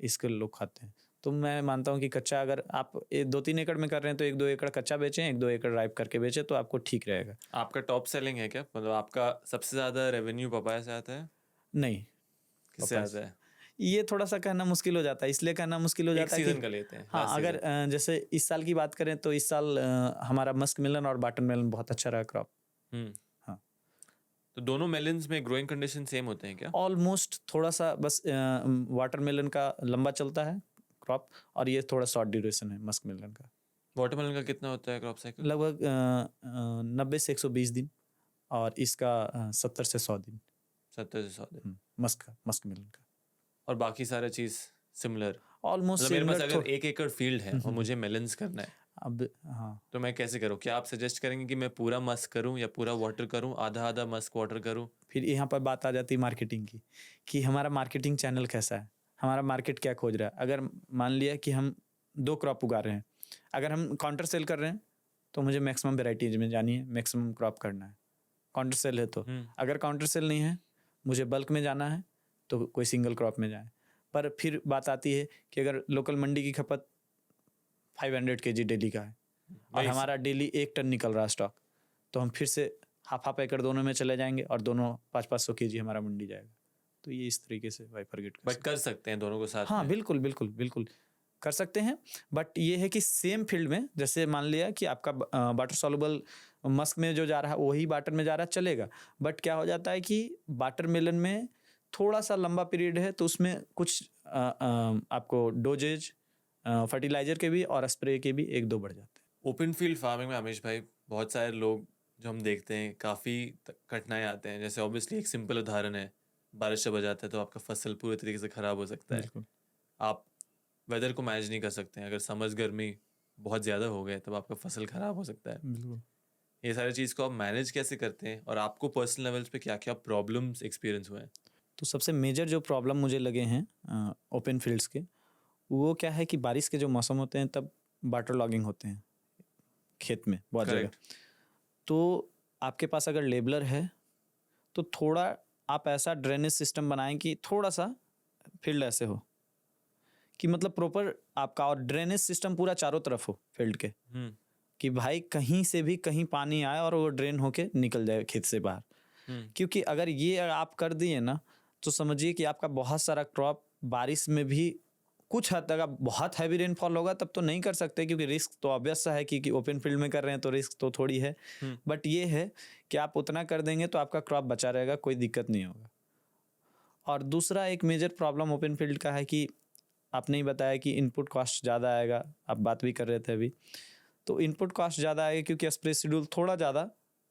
इसके लोग खाते हैं। तो मैं मानता हूँ कि कच्चा अगर आप 2-3 एकड़ में कर रहे हैं तो 1-2 एकड़ कच्चा बेचें, 1-2 एकड़ राइप करके बेचें, तो आपको ठीक रहेगा। आपका टॉप सेलिंग है क्या? मतलब आपका सबसे ज़्यादा रेवेन्यू पपाया से आता है? नहीं, किससे पपाया आता है? ये थोड़ा सा कहना मुश्किल हो जाता है, इसलिए कहना मुश्किल हो एक जाता है सीजन कि का लेते हैं, हाँ, लास्ट अगर सीजन। जैसे इस साल की बात करें तो इस साल हमारा मस्क मेलन और वाटरमेलन बहुत अच्छा रहा क्रॉप। हाँ, तो दोनों मेलन्स में ग्रोइंग कंडीशन सेम होते हैं क्या? ऑलमोस्ट थोड़ा सा बस वाटरमेलन का लंबा चलता है क्रॉप, और ये थोड़ा शॉर्ट ड्यूरेशन है मस्क मेलन का। वाटरमेलन का कितना होता है क्रॉप साइकिल? लगभग 90 से 120 दिन, और इसका 70 से 100 दिन। 70 से 100 दिन। मस्क मेलन का और बाकी सारा चीज़ सिमिलर? ऑलमोस्ट मतलब मेरे पास सिमिलर। अगर 1 एकड़ फील्ड है और मुझे मेलन्स करना है, अब हाँ, तो मैं कैसे करूँ? क्या आप सजेस्ट करेंगे कि मैं पूरा मस्क करूँ या पूरा वाटर करूँ, आधा आधा मस्क वाटर करूँ? फिर यहाँ पर बात आ जाती है मार्केटिंग की, कि हमारा मार्केटिंग चैनल कैसा है, हमारा मार्केट क्या खोज रहा है। अगर मान लिया कि हम 2 क्रॉप उगा रहे हैं, अगर हम काउंटर सेल कर रहे हैं तो मुझे मैक्सिमम वेराइटीज में जानी है, मैक्सिमम क्रॉप करना है। काउंटर सेल है तो, अगर काउंटर सेल नहीं है, मुझे बल्क में जाना है, तो कोई सिंगल क्रॉप में जाए। पर फिर बात आती है कि अगर लोकल मंडी की खपत 500 kg डेली का है और हमारा डेली 1 टन निकल रहा स्टॉक, तो हम फिर से हाफ एकड़ दोनों में चले जाएंगे और दोनों 500-500 kg हमारा मंडी जाएगा। तो ये इस तरीके से बाइफरगेट कर सकते हैं दोनों को साथ हाँ, में? बिल्कुल बिल्कुल बिल्कुल कर सकते हैं। बट ये है कि सेम फील्ड में, जैसे मान लिया कि आपका वाटर सॉल्युबल मस्क में जो जा रहा है वही वाटर में जा रहा है, चलेगा। बट क्या हो जाता है कि वाटर मेलन में थोड़ा सा लंबा पीरियड है, तो उसमें कुछ आपको डोजेज फर्टिलाइजर के भी और स्प्रे के भी 1-2 बढ़ जाते हैं। ओपन फील्ड फार्मिंग में अमीश भाई बहुत सारे लोग जो हम देखते हैं काफ़ी कठिनाई आते हैं। जैसे ऑब्वियसली एक सिंपल उदाहरण है, बारिश जब आ जाता है तो आपका फसल पूरे तरीके से ख़राब हो सकता है। बिल्कुल। आप वेदर को मैनेज नहीं कर सकते हैं। अगर समर्स गर्मी बहुत ज़्यादा हो गए तब आपका फसल ख़राब हो सकता है। बिल्कुल। ये सारी चीज़ को आप मैनेज कैसे करते हैं और आपको पर्सनल लेवल्स पे क्या क्या प्रॉब्लम्स एक्सपीरियंस हुए हैं? तो सबसे मेजर जो प्रॉब्लम मुझे लगे हैं ओपन फील्ड्स के, वो क्या है कि बारिश के जो मौसम होते हैं तब वाटर लॉगिंग होते हैं खेत में बहुत जगह। तो आपके पास अगर लेबलर है तो थोड़ा आप ऐसा ड्रेनेज सिस्टम बनाएं कि थोड़ा सा फील्ड ऐसे हो कि मतलब प्रॉपर आपका, और ड्रेनेज सिस्टम पूरा चारों तरफ हो फील्ड के, कि भाई कहीं से भी कहीं पानी आए और वो ड्रेन होके निकल जाए खेत से बाहर। क्योंकि अगर ये आप कर दिए ना, तो समझिए कि आपका बहुत सारा क्रॉप बारिश में भी कुछ हद तक, अब बहुत हैवी रेनफॉल होगा तब तो नहीं कर सकते, क्योंकि रिस्क तो ऑब्वियस है कि ओपन फील्ड में कर रहे हैं तो रिस्क तो थोड़ी है। बट ये है कि आप उतना कर देंगे तो आपका क्रॉप बचा रहेगा, कोई दिक्कत नहीं होगा। और दूसरा एक मेजर प्रॉब्लम ओपन फील्ड का है कि आपने ही बताया कि इनपुट कॉस्ट ज़्यादा आएगा, आप बात भी कर रहे थे अभी। तो इनपुट कॉस्ट ज़्यादा आएगा क्योंकि एक्सप्रेस शेड्यूल थोड़ा ज़्यादा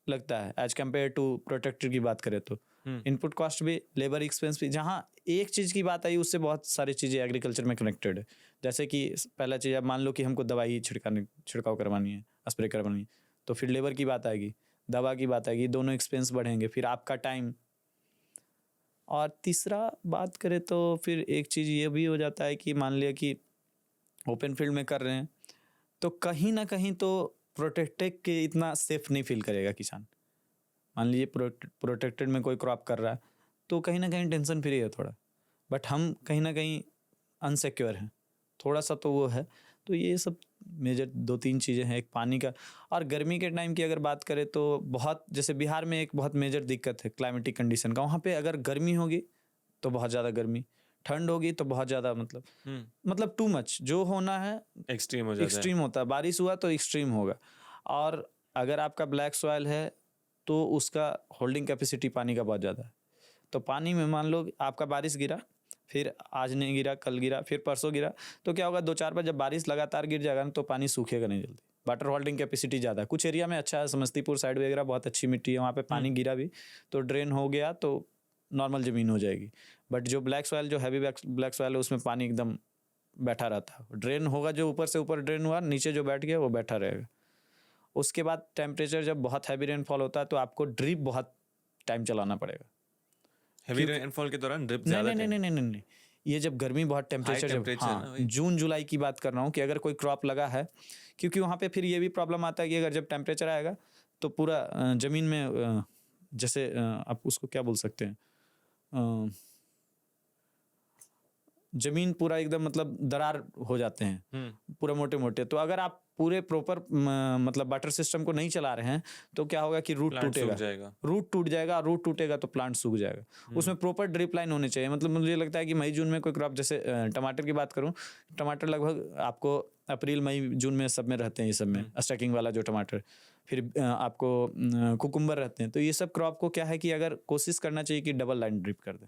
लगता है एज कम्पेयर टू प्रोटेक्टर की बात करें तो। इनपुट कॉस्ट भी, लेबर एक्सपेंस भी, जहाँ एक चीज़ की बात आई उससे बहुत सारी चीज़ें एग्रीकल्चर में कनेक्टेड है। जैसे कि पहला चीज़, अब मान लो कि हमको दवाई छिड़काव करवानी है, स्प्रे करवानी है, तो फिर लेबर की बात आएगी, दवा की बात आएगी, दोनों एक्सपेंस बढ़ेंगे, फिर आपका टाइम। और तीसरा बात करें तो फिर एक चीज़ ये भी हो जाता है कि मान लिया कि ओपन फील्ड में कर रहे हैं तो कहीं ना कहीं तो प्रोटेक्टेड के इतना सेफ नहीं फील करेगा किसान। मान लीजिए प्रोटेक्टेड में कोई क्रॉप कर रहा है तो कहीं ना कहीं टेंशन फ्री है थोड़ा, बट हम कहीं ना कहीं अनसिक्योर हैं थोड़ा सा, तो वो है। तो ये सब मेजर 2-3 चीज़ें हैं, एक पानी का। और गर्मी के टाइम की अगर बात करें तो बहुत, जैसे बिहार में एक बहुत मेजर दिक्कत है क्लाइमेटिक कंडीशन का। वहाँ पे अगर गर्मी होगी तो बहुत ज़्यादा गर्मी, ठंड होगी तो बहुत ज़्यादा, मतलब टू मच जो होना है एक्सट्रीम हो जाता है। एक्सट्रीम होता है। बारिश हुआ तो एक्सट्रीम होगा। और अगर आपका ब्लैक सॉइल है तो उसका होल्डिंग कैपेसिटी पानी का बहुत ज़्यादा है। तो पानी में मान लो आपका बारिश गिरा, फिर आज नहीं गिरा, कल गिरा, फिर परसों गिरा, तो क्या होगा, 2-4 बार जब बारिश लगातार गिर जाएगा ना तो पानी सूखेगा नहीं जल्दी। वाटर होल्डिंग कैपेसिटी ज़्यादा है। कुछ एरिया में अच्छा है, समस्तीपुर साइड वगैरह बहुत अच्छी मिट्टी है, वहाँ पे पानी गिरा भी तो ड्रेन हो गया तो नॉर्मल ज़मीन हो जाएगी। बट जो ब्लैक सॉइल, जो हैवी ब्लैक सॉइल है, उसमें पानी एकदम बैठा रहता है। ड्रेन होगा, जो ऊपर से ऊपर ड्रेन हुआ, नीचे जो बैठ गया वो बैठा रहेगा। उसके बाद टेम्परेचर जब बहुत हैवी रेनफॉल होता है तो आपको ड्रिप बहुत टाइम चलाना पड़ेगा। हेवी रेनफॉल के दौरान ड्रिप नहीं ज़्यादा नहीं नहीं नहीं नहीं नहीं, ये जब गर्मी बहुत टेम्परेचर, जब temperature ना हाँ वही। जून जुलाई की बात कर रहा हूँ कि अगर कोई क्रॉप लगा है, क्योंकि वहाँ पे फिर ये भी प्रॉब्लम आता है कि अगर जब टेम्परेचर आएगा तो पूरा ज़मीन में जैसे आप उसको क्या बोल सकते हैं, जमीन पूरा एकदम मतलब दरार हो जाते हैं पूरा मोटे मोटे। तो अगर आप पूरे प्रॉपर मतलब वाटर सिस्टम को नहीं चला रहे हैं तो क्या होगा कि रूट Plant सूख टूटेगा, जाएगा। रूट टूट जाएगा, रूट टूटेगा तो प्लांट सूख जाएगा। उसमें प्रॉपर ड्रिप लाइन होनी चाहिए। मतलब मुझे लगता है कि मई जून में कोई क्रॉप, जैसे टमाटर की बात करूं, टमाटर लगभग आपको अप्रैल मई जून में सब में रहते हैं, ये सब में स्टैकिंग वाला जो टमाटर। फिर आपको कुकुम्बर रहते हैं। तो ये सब क्रॉप को क्या है कि अगर कोशिश करना चाहिए कि डबल लाइन ड्रिप कर दें।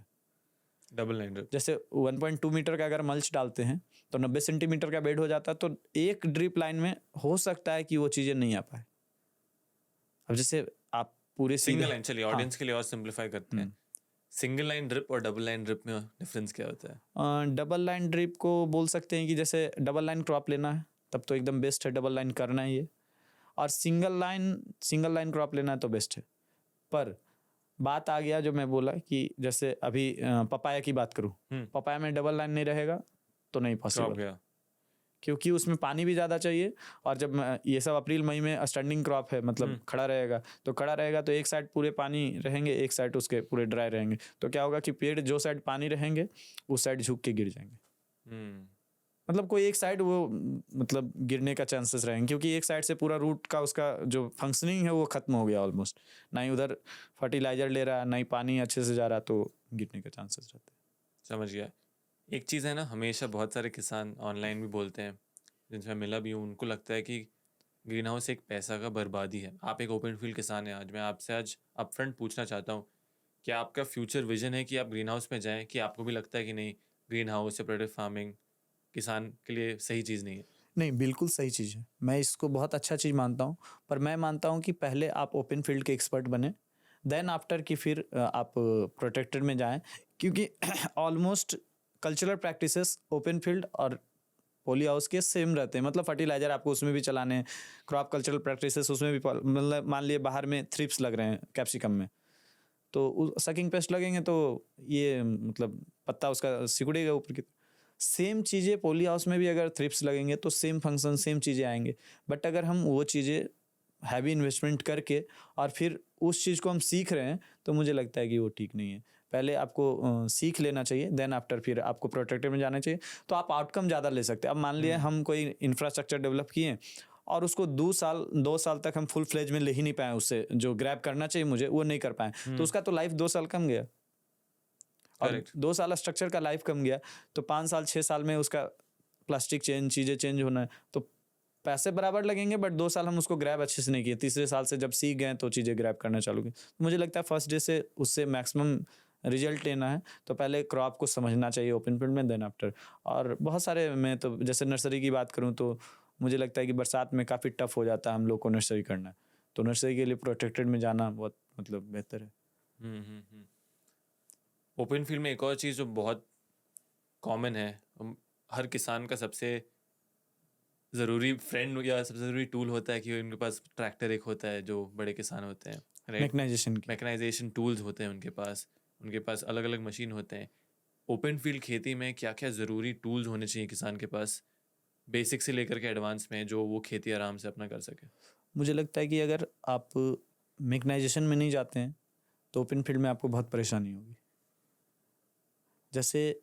डबल लाइन ड्रिप, जैसे 1.2 मीटर का अगर मल्च डालते हैं तो 90 सेंटीमीटर का बेड हो जाता है, तो एक ड्रिप लाइन में हो सकता है कि वो चीज़ें नहीं आ पाए। अब जैसे आप पूरे सिंगल लाइन, चलिए हाँ, ऑडियंस के लिए और सिंपलीफाई करते हैं। सिंगल लाइन ड्रिप और डबल लाइन ड्रिप में डिफरेंस क्या होता है? डबल लाइन ड्रिप को बोल सकते हैं कि जैसे डबल लाइन क्रॉप लेना है तब तो एकदम बेस्ट है, डबल लाइन करना ही है। और सिंगल लाइन क्रॉप लेना है तो बेस्ट है। पर बात आ गया जो मैं बोला कि जैसे अभी पपाया की बात करूं, पपाया में डबल लाइन नहीं रहेगा तो नहीं क्रॉप पॉसिबल, गया। क्योंकि उसमें पानी भी ज़्यादा चाहिए। और जब ये सब अप्रैल मई में स्टैंडिंग क्रॉप है, मतलब खड़ा रहेगा तो एक साइड पूरे पानी रहेंगे, एक साइड उसके पूरे ड्राई रहेंगे। तो क्या होगा कि पेड़ जो साइड पानी रहेंगे उस साइड झुक के गिर जाएंगे। मतलब कोई एक साइड वो मतलब गिरने का चांसेस रहेंगे, क्योंकि एक साइड से पूरा रूट का उसका जो फंक्शनिंग है वो खत्म हो गया ऑलमोस्ट। ना ही उधर फर्टिलाइजर ले रहा है, ना ही पानी अच्छे से जा रहा, तो गिरने के चांसेस रहते हैं। समझ गया। एक चीज़ है ना, हमेशा बहुत सारे किसान ऑनलाइन भी बोलते हैं, जिनसे मैं मिला भी हूँ, उनको लगता है कि ग्रीन हाउस एक पैसा का बर्बादी है। आप एक ओपन फील्ड किसान हैं, आज मैं आपसे अपफ्रंट पूछना चाहता हूँ, क्या आपका फ्यूचर विजन है कि आप ग्रीन हाउस में जाएँ, कि आपको भी लगता है कि नहीं, ग्रीन हाउस या प्रोडक्टिव फार्मिंग किसान के लिए सही चीज़ नहीं है? नहीं, बिल्कुल सही चीज़ है। मैं इसको बहुत अच्छा चीज़ मानता हूँ। पर मैं मानता हूँ कि पहले आप ओपन फील्ड के एक्सपर्ट बने, देन आफ्टर कि फिर आप प्रोटेक्टेड में जाएँ, क्योंकि almost cultural practices open field और पॉली हाउस के सेम रहते हैं। मतलब फर्टिलाइजर आपको उसमें भी चलाने हैं, क्रॉप कल्चरल प्रैक्टिसेस उसमें भी, मतलब मान लिए बाहर में थ्रिप्स लग रहे हैं कैप्सिकम में, तो सकिंग पेस्ट लगेंगे तो ये मतलब पत्ता उसका सिकुड़ेगा ऊपर की। सेम चीज़ें पॉली हाउस में भी अगर थ्रिप्स लगेंगे तो सेम फंक्शन, सेम चीज़ें आएंगे। बट अगर हम वो चीज़ें हैवी इन्वेस्टमेंट करके और फिर उस चीज़ को हम सीख रहे हैं तो मुझे लगता है कि वो ठीक नहीं है। पहले आपको सीख लेना चाहिए, देन आफ्टर फिर आपको प्रोटेक्टिव में जाना चाहिए, तो आप आउटकम ज़्यादा ले सकते हैं। अब मान लिया हम कोई इंफ्रास्ट्रक्चर डेवलप किए और उसको 2 साल तक हम फुल फ्लेज में ले ही नहीं पाए, उससे जो ग्रैब करना चाहिए मुझे वो नहीं कर पाए, तो उसका तो लाइफ 2 साल कम गया। और Correct. 2 साल स्ट्रक्चर का लाइफ कम गया तो 5 साल 6 साल में उसका प्लास्टिक चेंज, चीज़ें चेंज होना है, तो पैसे बराबर लगेंगे, बट 2 साल हम उसको ग्रैब अच्छे से नहीं किए। तीसरे साल से जब सीख गए तो चीज़ें ग्रैब करना चालू की। मुझे लगता है फर्स्ट डे से उससे मैक्सिमम रिजल्ट लेना है तो पहले क्रॉप को समझना चाहिए ओपन फील्ड में, देन आफ्टर। और बहुत सारे, मैं तो जैसे नर्सरी की बात करूँ तो मुझे लगता है कि बरसात में काफ़ी टफ हो जाता है हम लोग को नर्सरी करना, तो नर्सरी के लिए प्रोटेक्टेड में जाना बहुत मतलब बेहतर है। ओपन फील्ड में एक और चीज़ जो बहुत कॉमन है, हर किसान का सबसे ज़रूरी फ्रेंड या सबसे ज़रूरी टूल होता है कि उनके पास ट्रैक्टर एक होता है, जो बड़े किसान होते हैं, राइट। मैकेनाइजेशन की मैकेनाइजेशन टूल्स होते हैं उनके पास अलग अलग मशीन होते हैं। ओपन फील्ड खेती में क्या क्या ज़रूरी टूल्स होने चाहिए किसान के पास, बेसिक से लेकर के एडवांस में, जो वो खेती आराम से अपना कर सके? मुझे लगता है कि अगर आप मैकेनाइजेशन में नहीं जाते हैं तो ओपन फील्ड में आपको बहुत परेशानी होगी। जैसे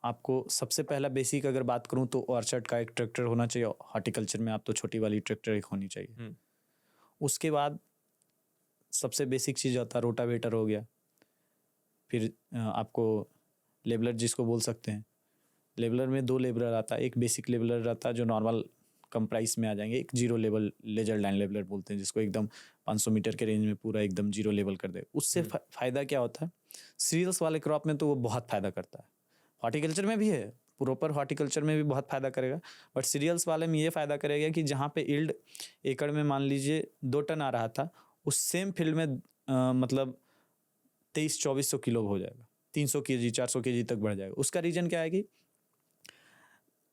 आपको सबसे पहला बेसिक अगर बात करूं तो ऑर्चर्ड का एक ट्रैक्टर होना चाहिए, हॉर्टिकल्चर में आप तो छोटी वाली ट्रैक्टर एक होनी चाहिए। उसके बाद सबसे बेसिक चीज़ होता है रोटावेटर हो गया, फिर आपको लेबलर जिसको बोल सकते हैं, लेबलर में 2 लेबलर आता है, एक बेसिक लेबलर रहता है जो नॉर्मल कम प्राइस में आ जाएंगे, एक जीरो लेवल लेजर लाइन लेबलर बोलते हैं जिसको एकदम 500 मीटर के रेंज में पूरा एकदम जीरो लेवल कर दे। उससे फ़ायदा क्या होता है, सीरियल्स वाले क्रॉप में तो वो बहुत फ़ायदा करता है, हॉर्टिकल्चर में भी है, प्रॉपर हॉर्टिकल्चर में भी बहुत फ़ायदा करेगा, बट सीरियल्स वाले में ये फ़ायदा करेगा कि जहाँ पे यील्ड एकड़ में मान लीजिए 2 टन आ रहा था, उस सेम फील्ड में मतलब 2300-2400 किलो हो जाएगा, 300 केजी 400 केजी तक बढ़ जाएगा। उसका रीज़न क्या है कि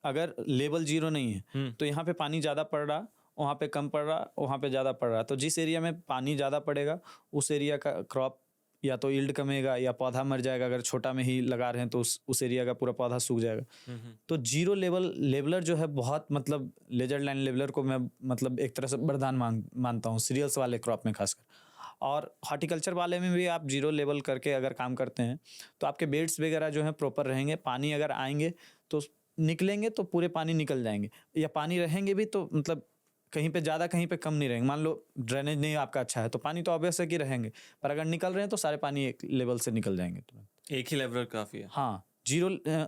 अगर लेवल जीरो नहीं है तो यहाँ पे पानी ज़्यादा पड़ रहा, वहाँ पे कम पड़ रहा, वहाँ पे ज़्यादा पड़ रहा, तो जिस एरिया में पानी ज़्यादा पड़ेगा उस एरिया का क्रॉप या तो यील्ड कमेगा या पौधा मर जाएगा, अगर छोटा में ही लगा रहे हैं तो उस एरिया का पूरा पौधा सूख जाएगा। तो जीरो लेवल लेवलर जो है बहुत मतलब लेजर लाइन लेवलर को मैं मतलब एक तरह से वरदान मानता हूँ सीरियल्स वाले क्रॉप में खासकर। और हॉर्टिकल्चर वाले में भी आप जीरो लेवल करके अगर काम करते हैं तो आपके बेड्स वगैरह जो है प्रॉपर रहेंगे, पानी अगर आएंगे तो निकलेंगे तो पूरे पानी निकल जाएंगे, या पानी रहेंगे भी तो मतलब कहीं पे ज़्यादा कहीं पे कम नहीं रहेंगे। मान लो ड्रेनेज नहीं आपका अच्छा है तो पानी तो ऑब्वियस है कि रहेंगे, पर अगर निकल रहे हैं तो सारे पानी एक लेवल से निकल जाएंगे तुरंत। एक ही लेवलर काफ़ी है। हाँ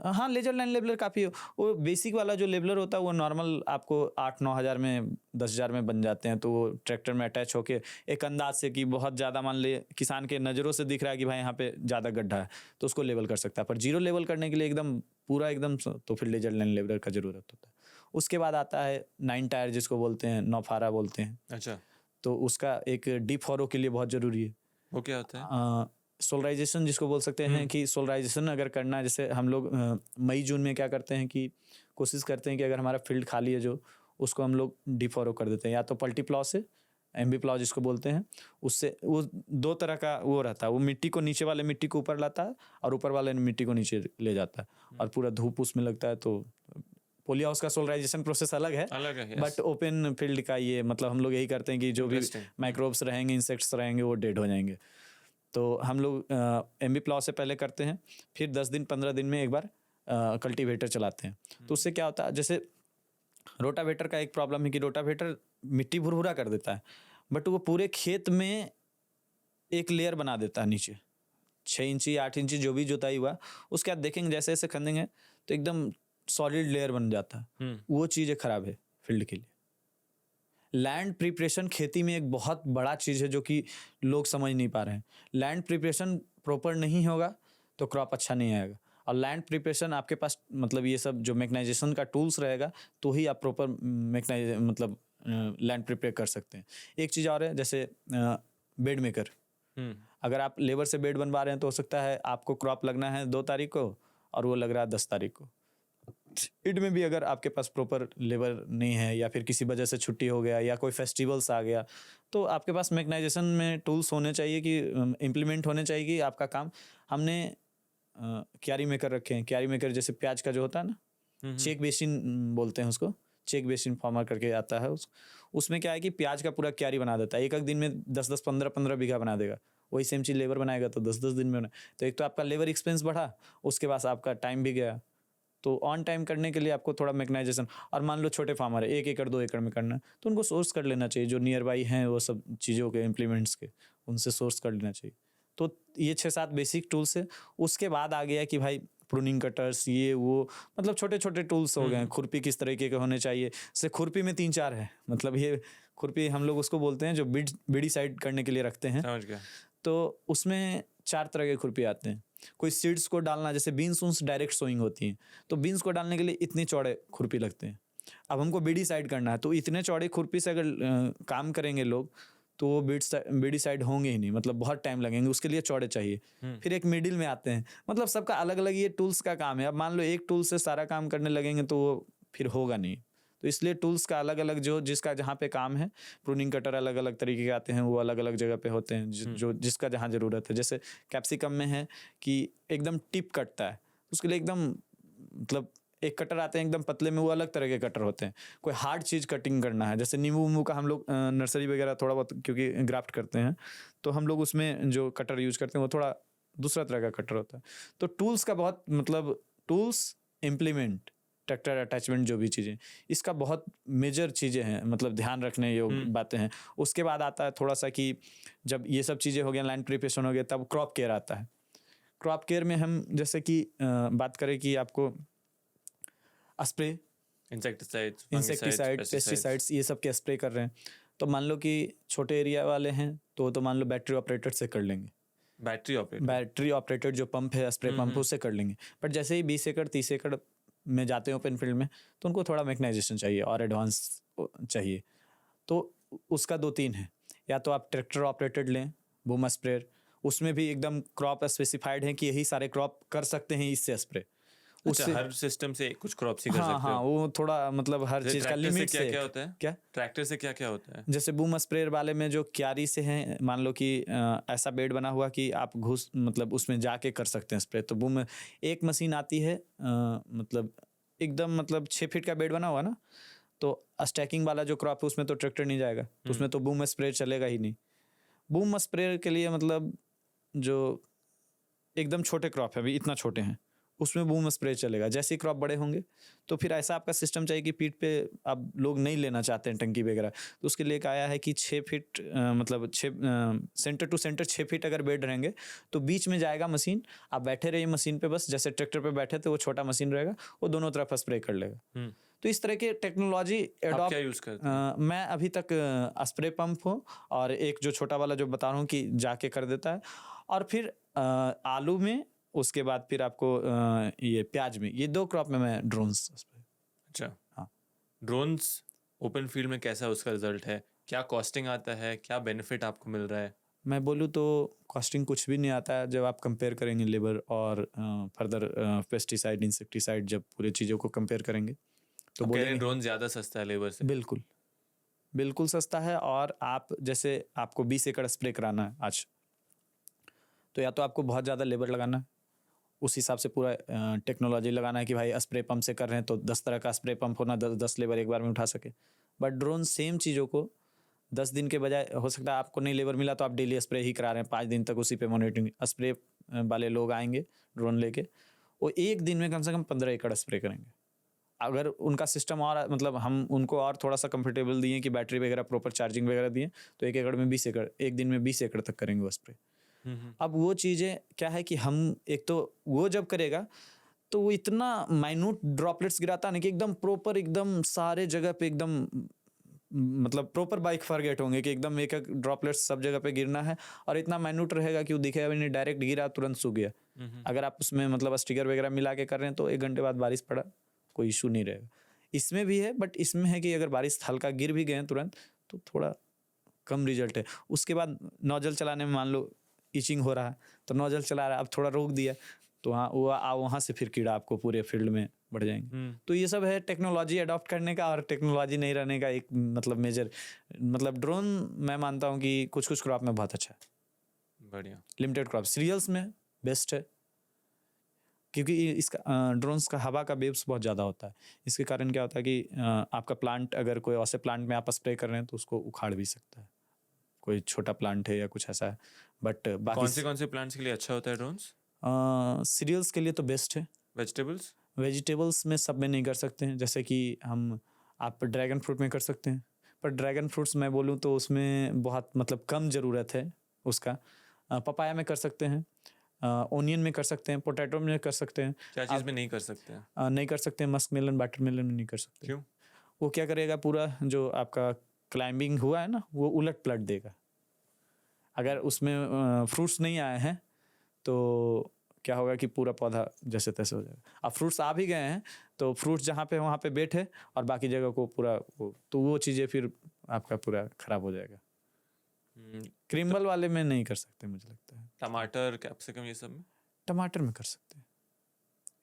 हाँ लेजर लाइन लेबलर काफ़ी है। वो बेसिक वाला जो लेबलर होता है वो नॉर्मल आपको 8-9 हज़ार में 10,000 में बन जाते हैं, तो वो ट्रैक्टर में अटैच होके एक अंदाज से कि बहुत ज़्यादा मान ले किसान के नज़रों से दिख रहा है कि भाई यहाँ पे ज़्यादा गड्ढा है तो उसको लेवल कर सकता है, पर जीरो लेवल करने के लिए एकदम पूरा एकदम तो फिर लेजर लाइन लेबलर का ज़रूरत होता है। उसके बाद आता है 9 टायर जिसको बोलते हैं, 9 फारा बोलते हैं। अच्छा, तो उसका एक डीप फॉरो के लिए बहुत ज़रूरी है। वो क्या होता है? सोलराइजेशन जिसको बोल सकते हैं कि सोलराइजेशन अगर करना है, जैसे हम लोग मई जून में क्या करते हैं कि कोशिश करते हैं कि अगर हमारा फील्ड खाली है जो उसको हम लोग डिफॉरो कर देते हैं, या तो पल्टी प्लाव से, एमबी प्लाव जिसको बोलते हैं, उससे वो 2 तरह का वो रहता है, वो मिट्टी को नीचे वाले मिट्टी को ऊपर लाता है और ऊपर वाले मिट्टी को नीचे ले जाता है और पूरा धूप उसमें लगता है। तो पोली हाउस का सोलराइजेशन प्रोसेस अलग है, बट ओपन फील्ड का ये मतलब हम लोग यही करते हैं कि जो भी माइक्रोब्स रहेंगे, इंसेक्ट्स रहेंगे वो डेड हो जाएंगे। तो हम लोग एमबी प्लाव से पहले करते हैं, फिर 10 दिन 15 दिन में एक बार कल्टीवेटर चलाते हैं। तो उससे क्या होता है, जैसे रोटावेटर का एक प्रॉब्लम है कि रोटावेटर मिट्टी भुरभुरा कर देता है, बट वो पूरे खेत में एक लेयर बना देता है नीचे, 6 इंची 8 इंची जो भी जुताई हुआ उसके बाद देखेंगे जैसे जैसे खंदेंगे तो एकदम सॉलिड लेयर बन जाता है। वो चीज़ें खराब है फील्ड के लिए। लैंड प्रिपरेशन खेती में एक बहुत बड़ा चीज़ है जो कि लोग समझ नहीं पा रहे हैं। लैंड प्रिपरेशन प्रॉपर नहीं होगा तो क्रॉप अच्छा नहीं आएगा, और लैंड प्रिपरेशन आपके पास मतलब ये सब जो मैकेनाइजेशन का टूल्स रहेगा तो ही आप प्रॉपर मतलब लैंड प्रिपेयर कर सकते हैं। एक चीज़ और है, जैसे बेड मेकर, अगर आप लेबर से बेड बनवा रहे हैं तो हो सकता है आपको क्रॉप लगना है 2 तारीख को और वो लग रहा है 10 तारीख को। इड में भी अगर आपके पास प्रॉपर लेबर नहीं है या फिर किसी वजह से छुट्टी हो गया या कोई फेस्टिवल्स आ गया, तो आपके पास मैकेनाइजेशन में टूल्स होने चाहिए कि इम्प्लीमेंट होने चाहिए कि आपका काम। हमने क्यारी मेकर रखे हैं, क्यारी मेकर जैसे प्याज का जो होता है ना, चेक बेसिन बोलते हैं उसको, चेक बेसिन फार्मर करके आता है उसमें क्या है कि प्याज का पूरा क्यारी बना देता है, एक दिन में 10-10 15-15 बीघा बना देगा। वही सेम चीज़ लेबर बनाएगा तो 10-10 दिन में बना, तो एक तो आपका लेबर एक्सपेंस बढ़ा, उसके बाद आपका टाइम भी गया। तो ऑन टाइम करने के लिए आपको थोड़ा मैकेनाइजेशन, और मान लो छोटे फार्मर है 1 एकड़ 2 एकड़ में करना है तो उनको सोर्स कर लेना चाहिए, जो नियर बाई हैं वो सब चीज़ों के इम्प्लीमेंट्स के, उनसे सोर्स कर लेना चाहिए। तो ये 6-7 बेसिक टूल्स है। उसके बाद आ गया कि भाई प्रूनिंग कटर्स ये वो, मतलब छोटे छोटे टूल्स हो गए। खुरपी किस तरीके के होने चाहिए, जैसे खुरपी में 3-4 है, मतलब ये खुरपी हम लोग उसको बोलते हैं जो बिडी साइड करने के लिए रखते हैं। समझ गया। तो उसमें 4 तरह के खुरपी आते हैं। कोई सीड्स को डालना, जैसे बीन्स उन्स डायरेक्ट सोइंग होती हैं, तो बीन्स को डालने के लिए इतने चौड़े खुरपी लगते हैं। अब हमको बीडी साइड करना है, तो इतने चौड़े खुरपी से अगर काम करेंगे लोग, तो वो बीडी साइड होंगे ही नहीं, मतलब बहुत टाइम लगेंगे, उसके लिए चौड़े चाहिए। फिर एक मिडिल में आते हैं, मतलब सबका अलग अलग ये टूल्स का काम है। अब मान लो एक टूल से सारा काम करने लगेंगे तो वो फिर होगा नहीं। तो इसलिए टूल्स का अलग अलग जो जिसका जहाँ पे काम है, प्रूनिंग कटर अलग अलग तरीके के आते हैं, वो अलग अलग जगह पे होते हैं, जो जिसका जहाँ ज़रूरत है। जैसे कैप्सिकम में है कि एकदम टिप कटता है, उसके लिए एकदम मतलब एक कटर आते हैं एकदम पतले में, वो अलग तरह के कटर होते हैं। कोई हार्ड चीज़ कटिंग करना है, जैसे नींबू उम्बू का हम लोग नर्सरी वगैरह थोड़ा बहुत क्योंकि ग्राफ्ट करते हैं, तो हम लोग उसमें जो कटर यूज करते हैं वो थोड़ा दूसरा तरह का कटर होता है। तो टूल्स का बहुत मतलब टूल्स, इम्प्लीमेंट, ट्रैक्टर अटैचमेंट, जो भी चीज़ें, इसका बहुत मेजर चीज़ें हैं, मतलब ध्यान रखने योग्य बातें हैं। उसके बाद आता है थोड़ा सा कि जब ये सब चीज़ें हो गया, लैंड प्रिपरेशन हो गया, तब क्रॉप केयर आता है। क्रॉप केयर में हम जैसे कि बात करें कि आपको स्प्रे, इंसेक्टिसाइड्स, पेस्टिसाइड्स, ये सब के स्प्रे कर रहे हैं, तो मान लो कि छोटे एरिया वाले हैं तो मान लो बैटरी ऑपरेटेड से कर लेंगे। बैटरी ऑपरेटेड जो पंप है, स्प्रे पंप, उससे कर लेंगे। बट जैसे ही 20 एकड़ 30 एकड़ में जाते हैं ओपन फील्ड में, तो उनको थोड़ा मैकेनाइजेशन चाहिए और एडवांस चाहिए। तो उसका 2-3 है, या तो आप ट्रैक्टर ऑपरेटेड लें, बूम स्प्रेयर, उसमें भी एकदम क्रॉप स्पेसिफाइड है कि यही सारे क्रॉप कर सकते हैं इससे स्प्रे। उससे हर सिस्टम से कुछ क्रॉप्स ही कर सकते हो। हाँ, वो थोड़ा मतलब हर चीज का लिमिट से क्या होता है? क्या ट्रैक्टर से क्या क्या होता है? जैसे बूम स्प्रेयर वाले में जो क्यारी से है, मान लो कि ऐसा बेड बना हुआ कि आप घुस मतलब उसमें जाके कर सकते हैं स्प्रे। तो बूम एक मशीन आती है, मतलब एकदम मतलब 6 फीट का बेड बना हुआ ना, तो स्टैकिंग वाला जो क्रॉप है उसमें तो ट्रैक्टर नहीं जाएगा, तो उसमें तो बूम स्प्रेयर चलेगा ही नहीं। बूम स्प्रेयर के लिए मतलब जो एकदम छोटे क्रॉप है, अभी इतना छोटे हैं, उसमें बूम स्प्रे चलेगा। जैसे ही क्रॉप बड़े होंगे तो फिर ऐसा आपका सिस्टम चाहिए कि पीठ पे अब लोग नहीं लेना चाहते हैं टंकी वगैरह, तो उसके लिए एक आया है कि 6 फीट मतलब 6 सेंटर टू सेंटर 6 फीट अगर बेड रहेंगे तो बीच में जाएगा मशीन, आप बैठे रहिए मशीन पे, बस जैसे ट्रैक्टर पे बैठे थे वो छोटा मशीन रहेगा, वो दोनों तरफ स्प्रे कर लेगा। तो इस तरह के टेक्नोलॉजी आप क्या यूज करते हैं? मैं अभी तक स्प्रे पंप हो, और एक जो छोटा वाला जो बता रहा हूँ कि जाके कर देता है, और फिर आलू में, उसके बाद फिर आपको ये प्याज में, ये 2 क्रॉप में मैं ड्रोन्स। अच्छा, हाँ। ड्रोन्स ओपन फील्ड में कैसा उसका रिजल्ट है? क्या कॉस्टिंग आता है? क्या बेनिफिट आपको मिल रहा है? मैं बोलूँ तो कॉस्टिंग कुछ भी नहीं आता है जब आप कंपेयर करेंगे लेबर और फर्दर पेस्टिसाइड, इंसेक्टिसाइड, जब पूरी चीज़ों को कंपेयर करेंगे तो बोलेंगे ड्रोन ज़्यादा सस्ता है लेबर से। बिल्कुल बिल्कुल सस्ता है। और आप जैसे आपको 20 एकड़ स्प्रे कराना है आज, तो या तो आपको बहुत ज़्यादा लेबर लगाना है, उस हिसाब से पूरा टेक्नोलॉजी लगाना है कि भाई स्प्रे पंप से कर रहे हैं तो 10 तरह का स्प्रे पंप होना, 10 लेबर एक बार में उठा सके। बट ड्रोन सेम चीज़ों को 10 दिन के बजाय, हो सकता है आपको नहीं लेबर मिला तो आप डेली स्प्रे ही करा रहे हैं, 5 दिन तक उसी पे मॉनिटरिंग, स्प्रे वाले लोग आएंगे ड्रोन लेके, वो एक दिन में कम से कम 15 एकड़ स्प्रे करेंगे। अगर उनका सिस्टम और मतलब हम उनको और थोड़ा सा कंफर्टेबल दिए कि बैटरी वगैरह प्रॉपर चार्जिंग वगैरह दिए, तो 1 एकड़ में 20 एकड़, एक दिन में 20 एकड़ तक करेंगे वो स्प्रे। अब वो चीज़ें क्या है कि हम एक तो वो जब करेगा तो वो इतना माइन्यूट ड्रॉपलेट्स गिराता है ना कि एकदम प्रॉपर, एकदम सारे जगह पे एकदम मतलब प्रॉपर बाइक फॉरगेट होंगे कि एकदम एक एक ड्रॉपलेट्स सब जगह पे गिरना है, और इतना माइन्यूट रहेगा कि वो दिखेगा भी नहीं, डायरेक्ट गिरा तुरंत सूख गया। अगर आप उसमें मतलब स्टिकर वगैरह मिला के कर रहे हैं तो 1 घंटे बाद बारिश पड़ा, कोई इशू नहीं रहेगा। इसमें भी है, बट इसमें है कि अगर बारिश हल्का गिर भी गए तुरंत तो थोड़ा कम रिजल्ट है। उसके बाद नोजल चलाने में मान लो इचिंग हो रहा है, तो नोजल चला रहा है, अब थोड़ा रोक दिया तो हाँ वहाँ से फिर कीड़ा आपको पूरे फील्ड में बढ़ जाएंगे। तो ये सब है टेक्नोलॉजी अडॉप्ट करने का और टेक्नोलॉजी नहीं रहने का एक मतलब मेजर, मतलब ड्रोन मैं मानता हूँ कि कुछ कुछ क्रॉप में बहुत अच्छा है। बढ़िया। लिमिटेड क्रॉप, सीरियल्स में बेस्ट है, क्योंकि इसका ड्रोन्स का हवा का वेव्स बहुत ज़्यादा होता है। इसके कारण क्या होता है कि आपका प्लांट, अगर कोई ऐसे प्लांट में आप स्प्रे कर रहे हैं तो उसको उखाड़ भी सकता है, कोई छोटा प्लांट है या कुछ ऐसा है। बट बाकी कौन से प्लांट्स के लिए अच्छा होता है ड्रोन्स? सीरियल्स के लिए तो बेस्ट है। वेजिटेबल्स में सब में नहीं कर सकते हैं, जैसे कि आप ड्रैगन फ्रूट में कर सकते हैं, पर ड्रैगन फ्रूट्स मैं बोलूँ तो उसमें बहुत मतलब कम ज़रूरत है उसका। पपाया में कर सकते हैं, ओनियन में कर सकते हैं, पोटैटो में कर सकते हैं। क्या चीज़ में नहीं कर सकते हैं? नहीं कर सकते हैं, मस्क मेलन, वाटरमेलन में नहीं कर सकते। क्यों? वो क्या करेगा, पूरा जो आपका क्लाइंबिंग हुआ है ना वो उलट पलट देगा। अगर उसमें फ्रूट्स नहीं आए हैं तो क्या होगा कि पूरा पौधा जैसे तैसे हो जाएगा। अब फ्रूट्स आ भी गए हैं तो फ्रूट्स जहाँ पे वहाँ पे बैठे और बाकी जगह को पूरा तो वो चीज़ें फिर आपका पूरा खराब हो जाएगा। हम्म, क्रिम्बल वाले में नहीं कर सकते मुझे लगता है। टमाटर कैप्सिकम ये सब में? टमाटर में कर सकते हैं,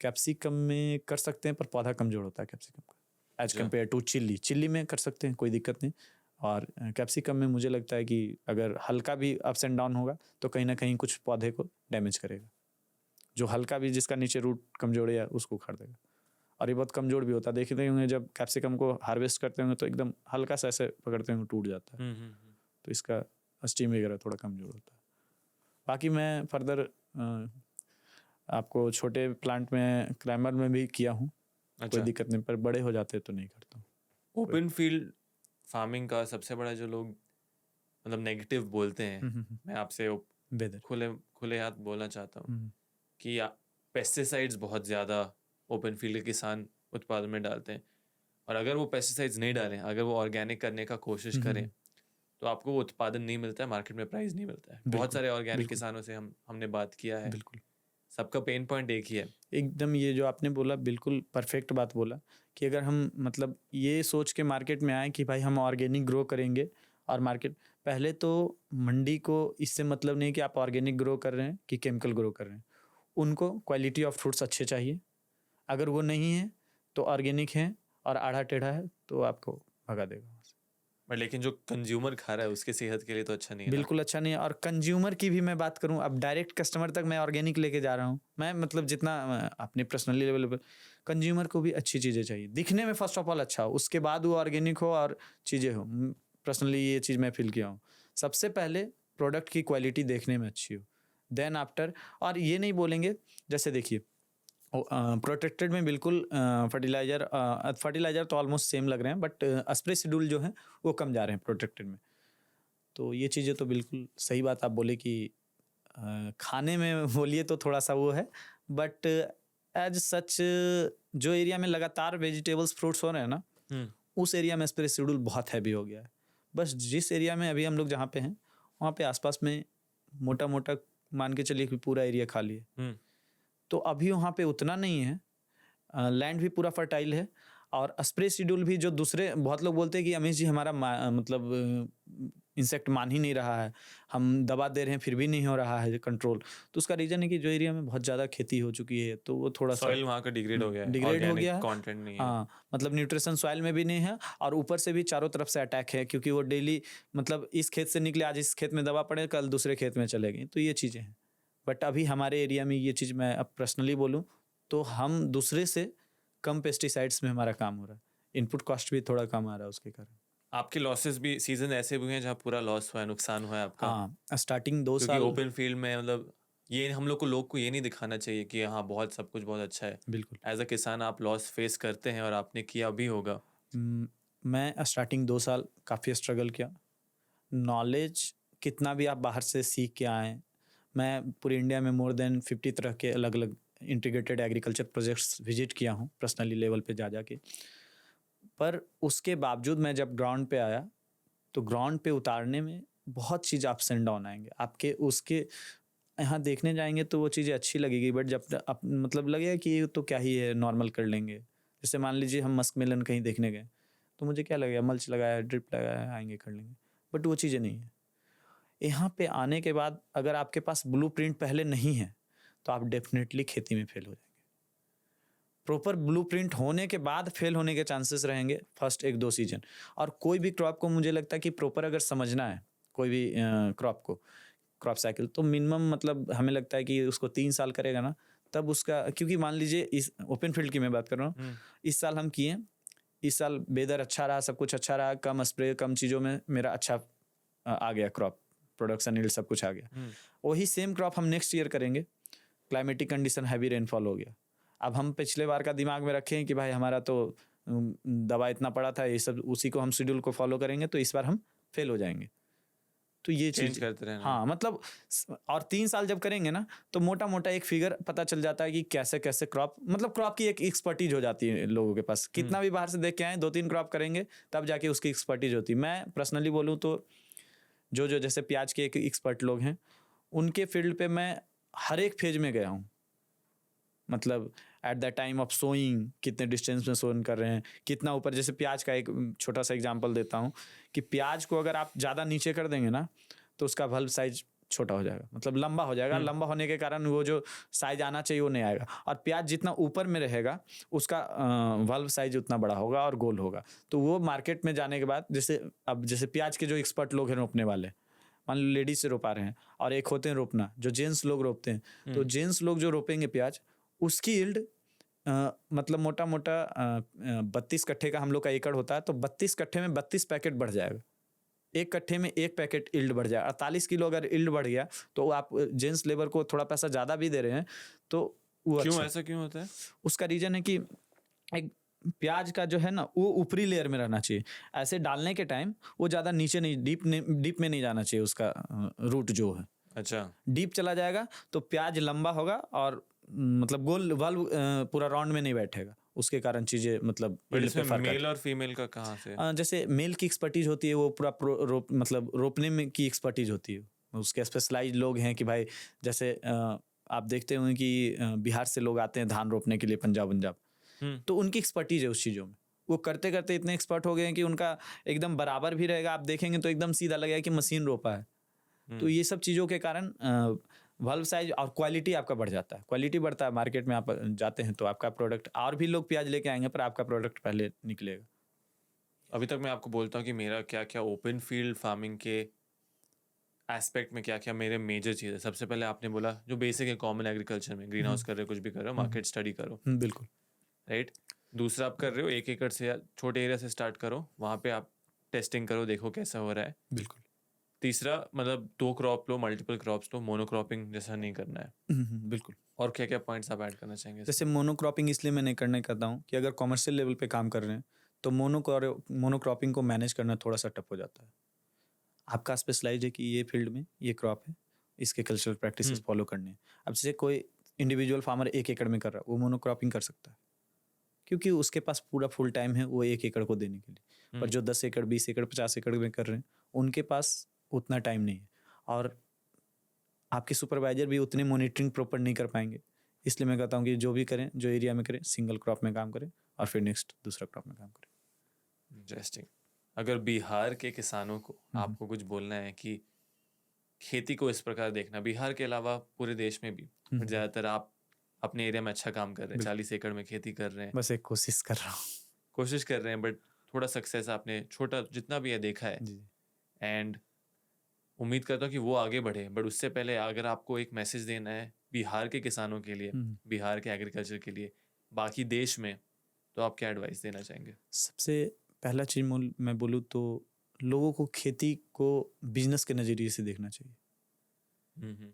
कैप्सिकम में कर सकते हैं, पर पौधा कमजोर होता है कैप्सिकम का एज अच्छा। Compare to chilli. चिल्ली में कर सकते हैं, कोई दिक्कत नहीं। और कैप्सिकम में मुझे लगता है कि अगर हल्का भी अप्स एंड डाउन होगा तो कहीं ना कहीं कुछ पौधे को डैमेज करेगा। जो हल्का भी, जिसका नीचे रूट कमजोर है, उसको उखाड़ देगा। और ये बहुत कमजोर भी होता है, देखते होंगे जब कैप्सिकम को हार्वेस्ट करते होंगे तो एकदम हल्का सा ऐसे पकड़ते होंगे टूट जाता है। तो इसका स्टीम वगैरह थोड़ा कमजोर होता है। बाकी मैं फर्दर आपको छोटे प्लांट में क्लाइमर में भी किया हूँ, कोई अच्छा। दिक्कत नहीं, पर बड़े हो जाते तो नहीं करता हूँ। ओपन फील्ड फार्मिंग का सबसे बड़ा जो लोग मतलब नेगेटिव बोलते हैं, मैं आपसे वेदर खुले खुले हाथ बोलना चाहता हूँ कि पेस्टिसाइड्स बहुत ज़्यादा ओपन फील्ड किसान उत्पादन में डालते हैं, और अगर वो पेस्टिसाइड्स नहीं डालें, अगर वो ऑर्गेनिक करने का कोशिश करें, तो आपको वो उत्पादन नहीं मिलता है, मार्केट में प्राइस नहीं मिलता है। बहुत सारे ऑर्गेनिक किसानों से हमने बात किया है, बिल्कुल सबका पेन पॉइंट एक ही है। एकदम ये जो आपने बोला बिल्कुल परफेक्ट बात बोला कि अगर हम मतलब ये सोच के मार्केट में आए कि भाई हम ऑर्गेनिक ग्रो करेंगे, और मार्केट पहले तो मंडी को इससे मतलब नहीं कि आप ऑर्गेनिक ग्रो कर रहे हैं कि केमिकल ग्रो कर रहे हैं, उनको क्वालिटी ऑफ फ्रूट्स अच्छे चाहिए। अगर वो नहीं है तो ऑर्गेनिक है और आड़ा टेढ़ा है तो आपको भगा देगा। बट लेकिन जो कंज्यूमर खा रहा है उसके सेहत के लिए तो अच्छा नहीं है ना? बिल्कुल अच्छा नहीं है। और कंज्यूमर की भी मैं बात करूं, अब डायरेक्ट कस्टमर तक मैं ऑर्गेनिक लेके जा रहा हूं, मैं मतलब जितना अपने पर्सनली लेवल पर, कंज्यूमर को भी अच्छी चीज़ें चाहिए, दिखने में फर्स्ट ऑफ ऑल अच्छा हो, उसके बाद वो ऑर्गेनिक हो और चीज़ें हो। पर्सनली ये चीज़ मैं फील किया हूँ, सबसे पहले प्रोडक्ट की क्वालिटी देखने में अच्छी हो, देन आफ्टर। और ये नहीं बोलेंगे, जैसे देखिए प्रोटेक्टेड में बिल्कुल फर्टिलाइजर तो ऑलमोस्ट सेम लग रहे हैं, बट स्प्रे शेड्यूल जो है वो कम जा रहे हैं प्रोटेक्टेड में। तो ये चीज़ें तो बिल्कुल सही बात आप बोले कि खाने में बोलिए तो थोड़ा सा वो है, बट एज सच जो एरिया में लगातार वेजिटेबल्स फ्रूट्स हो रहे हैं ना, उस एरिया में स्प्रे शेड्यूल बहुत हैवी हो गया है। बस जिस एरिया में अभी हम लोग जहाँ पे हैं वहाँ पे आसपास में मोटा मोटा मान के चलिए कि पूरा एरिया खाली है, तो अभी वहाँ पे उतना नहीं है, लैंड भी पूरा फर्टाइल है। और स्प्रे शेड्यूल भी जो दूसरे बहुत लोग बोलते हैं कि अमीश जी हमारा मतलब इंसेक्ट मान ही नहीं रहा है, हम दवा दे रहे हैं फिर भी नहीं हो रहा है कंट्रोल। तो उसका रीज़न है कि जो एरिया में बहुत ज़्यादा खेती हो चुकी है तो वो थोड़ा सा सॉइल वहाँ का डिग्रेड हो गया है, डिग्रेड हो गया है, कंटेंट नहीं है। हाँ मतलब न्यूट्रिशन सॉइल में भी नहीं है, और ऊपर से भी चारों तरफ से अटैक है, क्योंकि वो डेली मतलब इस खेत से निकले, आज इस खेत में दवा पड़े, कल दूसरे खेत में चले गए, तो ये चीज़ें हैं। बट अभी हमारे एरिया में ये चीज़ मैं अब पर्सनली बोलूँ तो हम दूसरे से कम पेस्टिसाइड्स में हमारा काम हो रहा है, इनपुट कॉस्ट भी थोड़ा कम आ रहा है उसके कारण। आपके लॉसेस भी सीजन ऐसे हुए हैं जहाँ पूरा लॉस हुआ है, नुकसान हुआ है आपका? हाँ स्टार्टिंग 2 क्योंकि साल ओपन फील्ड में मतलब ये हम लोग को ये नहीं दिखाना चाहिए कि हाँ बहुत सब कुछ बहुत अच्छा है। बिल्कुल एज अ किसान आप लॉस फेस करते हैं और आपने किया भी होगा। मैं स्टार्टिंग 2 साल काफ़ी स्ट्रगल किया। नॉलेज कितना भी आप बाहर से सीख के आएँ, मैं पूरी इंडिया में मोर देन 50 तरह के अलग अलग इंटीग्रेटेड एग्रीकल्चर प्रोजेक्ट्स विजिट किया हूँ पर्सनली लेवल पे जा के। पर उसके बावजूद मैं जब ग्राउंड पे आया तो ग्राउंड पे उतारने में बहुत चीज़ अप्स एंड डाउन आएंगे आपके, उसके यहाँ देखने जाएंगे तो वो चीज़ें अच्छी लगेगी, बट जब मतलब लगेगा कि ये तो क्या ही है, नॉर्मल कर लेंगे। जैसे मान लीजिए हम मस्क मेलन कहीं देखने गए तो मुझे क्या लगेगा, मल्च लगाया, ड्रिप लगाया, आएंगे कर लेंगे, बट वो चीज़ें नहीं है। यहाँ पे आने के बाद अगर आपके पास ब्लूप्रिंट पहले नहीं है तो आप डेफिनेटली खेती में फेल हो जाएंगे। प्रॉपर ब्लूप्रिंट होने के बाद फेल होने के चांसेस रहेंगे फर्स्ट 1-2 सीजन। और कोई भी क्रॉप को मुझे लगता है कि प्रॉपर अगर समझना है कोई भी क्रॉप को, क्रॉप साइकिल, तो मिनिमम मतलब हमें लगता है कि उसको 3 साल करेगा ना, तब उसका, क्योंकि मान लीजिए इस ओपन फील्ड की मैं बात कर रहा हूँ, इस साल हम किए, इस साल वेदर अच्छा रहा, सब कुछ अच्छा रहा, कम स्प्रे कम चीज़ों में मेरा अच्छा आ गया, क्रॉप प्रोडक्शन यील्ड सब कुछ आ गया। वही सेम क्रॉप हम नेक्स्ट ईयर करेंगे, क्लाइमेटिक कंडीशन हैवी रेनफॉल हो गया। अब हम पिछले बार का दिमाग में रखें कि भाई हमारा तो दवा इतना पड़ा था, ये सब उसी को हम शेड्यूल को फॉलो करेंगे तो इस बार हम फेल हो जाएंगे। तो ये चीज करते रहना। हाँ मतलब, और 3 साल जब करेंगे ना तो मोटा मोटा एक फिगर पता चल जाता है कि कैसे कैसे क्रॉप, मतलब क्रॉप की एक एक्सपर्टीज हो जाती है लोगों के पास, कितना भी बाहर से देख के आए 2-3 क्रॉप करेंगे तब जाके उसकी एक्सपर्टीज होती है। मैं पर्सनली बोलूँ तो जो जैसे प्याज के एक एक्सपर्ट लोग हैं उनके फील्ड पे मैं हर एक फेज में गया हूँ। मतलब at the time of sowing कितने डिस्टेंस में सोन कर रहे हैं, कितना ऊपर। जैसे प्याज का एक छोटा सा एग्जांपल देता हूँ कि प्याज को अगर आप ज़्यादा नीचे कर देंगे ना तो उसका वल्व साइज छोटा हो जाएगा, मतलब लंबा हो जाएगा। लंबा होने के कारण वो जो साइज आना चाहिए वो नहीं आएगा। और प्याज जितना ऊपर में रहेगा उसका वल्व साइज उतना बड़ा होगा और गोल होगा। तो वो मार्केट में जाने के बाद जैसे प्याज के जो एक्सपर्ट लोग हैं रोपने वाले, मान लो लेडीज से रोपा रहे हैं, और एक होते हैं रोपना जो जेंट्स लोग रोपते हैं। तो जेंट्स लोग जो रोपेंगे प्याज, उसकी यील्ड मतलब मोटा मोटा 32 कट्ठे का हम लोग का एकड़ होता है, तो 32 कट्ठे में 32 पैकेट बढ़ जाएगा। एक कट्ठे में एक पैकेट इल्ड बढ़ जाए। 48 किलो अगर इल्ड बढ़ गया तो आप जेंट्स लेबर को थोड़ा पैसा ज़्यादा भी दे रहे हैं तो वो क्यों अच्छा। ऐसा क्यों होता है? उसका रीजन है कि एक प्याज का जो है ना वो ऊपरी लेयर में रहना चाहिए। ऐसे डालने के टाइम वो ज़्यादा नीचे नहीं, डीप में नहीं जाना चाहिए। उसका रूट जो है अच्छा, डीप चला जाएगा तो प्याज लंबा होगा और मतलब गोल वाल्व पूरा राउंड में नहीं बैठेगा। उसके कारण चीज़ें मतलब बट yield पे इसमें फर्क मेल और फीमेल का कहाँ से? जैसे मेल की एक्सपर्टीज होती है वो पूरा मतलब रोपने में की एक्सपर्टीज होती है। उसके स्पेशलाइज लोग हैं कि भाई जैसे आप देखते होंगे कि बिहार से लोग आते हैं धान रोपने के लिए, पंजाब, तो उनकी एक्सपर्टीज है उस चीज़ों में। वो करते करते इतने एक्सपर्ट हो गए हैं कि उनका एकदम बराबर भी रहेगा। आप देखेंगे तो एकदम सीधा लगेगा कि मशीन रोपा है। तो ये सब चीज़ों के कारण वल्व साइज और क्वालिटी आपका बढ़ जाता है। क्वालिटी बढ़ता है, मार्केट में आप जाते हैं तो आपका प्रोडक्ट, और भी लोग प्याज लेके आएंगे पर आपका प्रोडक्ट पहले निकलेगा। अभी तक मैं आपको बोलता हूँ कि मेरा क्या क्या ओपन फील्ड फार्मिंग के एस्पेक्ट में क्या क्या मेरे मेजर चीज़ है। सबसे पहले आपने बोला जो बेसिक है कॉमन एग्रीकल्चर में, ग्रीन हाउस कर रहे हो, कुछ भी कर रहे हो, मार्केट स्टडी करो, बिल्कुल। राइट। दूसरा आप कर रहे हो 1 एकड़ से या छोटे एरिया से स्टार्ट करो, वहाँ पे आप टेस्टिंग करो, देखो कैसा हो रहा है। बिल्कुल। तीसरा मतलब 2 क्रॉप लो, मल्टीपल क्रॉप्स लो, मोनोक्रॉपिंग जैसा नहीं करना है। बिल्कुल। और क्या क्या पॉइंट्स आप ऐड करना चाहेंगे जैसे इसमें? मोनोक्रॉपिंग इसलिए मैं नहीं करना करता हूँ कि अगर कॉमर्शियल लेवल पे काम कर रहे हैं तो मोनोक्रॉपिंग को मैनेज करना थोड़ा सा टफ हो जाता है। आपका स्पेशलाइज है कि ये फील्ड में ये क्रॉप है, इसके कल्चरल प्रैक्टिसेस फॉलो करने हैं। अब जैसे कोई इंडिविजुअल फार्मर 1 एकड़ में कर रहा है, वो मोनोक्रॉपिंग कर सकता है क्योंकि उसके पास पूरा फुल टाइम है वो 1 एकड़ को देने के लिए। पर जो 10 एकड़, 20 एकड़, 50 एकड़ में कर रहे हैं उनके पास उतना टाइम नहीं है, और आपके सुपरवाइजर भी उतने मॉनिटरिंग प्रॉपर नहीं कर पाएंगे। इसलिए मैं कहता हूँ कि जो भी करें, जो एरिया में करें, सिंगल क्रॉप में काम करें और फिर नेक्स्ट दूसरा क्रॉप में काम करें। इंटरेस्टिंग। अगर बिहार के किसानों को आपको कुछ बोलना है कि खेती को इस प्रकार देखना, बिहार के अलावा पूरे देश में भी, बट ज़्यादातर आप अपने एरिया में अच्छा काम कर रहे हैं, 40 एकड़ में खेती कर रहे हैं, बस एक कोशिश कर रहा हूँ। कोशिश कर रहे हैं, बट थोड़ा सक्सेस आपने छोटा जितना भी है देखा है, जी। एंड उम्मीद करता हूँ कि वो आगे बढ़े। बट उससे पहले अगर आपको एक मैसेज देना है बिहार के किसानों के लिए, बिहार के एग्रीकल्चर के लिए, बाकी देश में, तो आप क्या एडवाइस देना चाहेंगे? सबसे पहला चीज़ मैं बोलूँ तो लोगों को खेती को बिजनेस के नज़रिए से देखना चाहिए।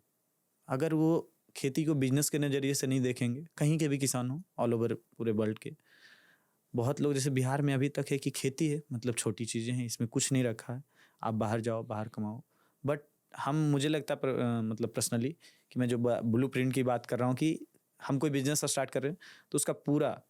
अगर वो खेती को बिजनेस के नज़रिए से नहीं देखेंगे, कहीं के भी किसान हो ऑल ओवर पूरे वर्ल्ड के, बहुत लोग जैसे बिहार में अभी तक है कि खेती है मतलब छोटी चीज़ें हैं, इसमें कुछ नहीं रखा है, आप बाहर जाओ बाहर कमाओ। बट मुझे लगता है मतलब पर्सनली कि मैं जो ब्लू प्रिंट की बात कर रहा हूँ कि हम कोई बिजनेस स्टार्ट कर रहे हैं तो उसका पूरा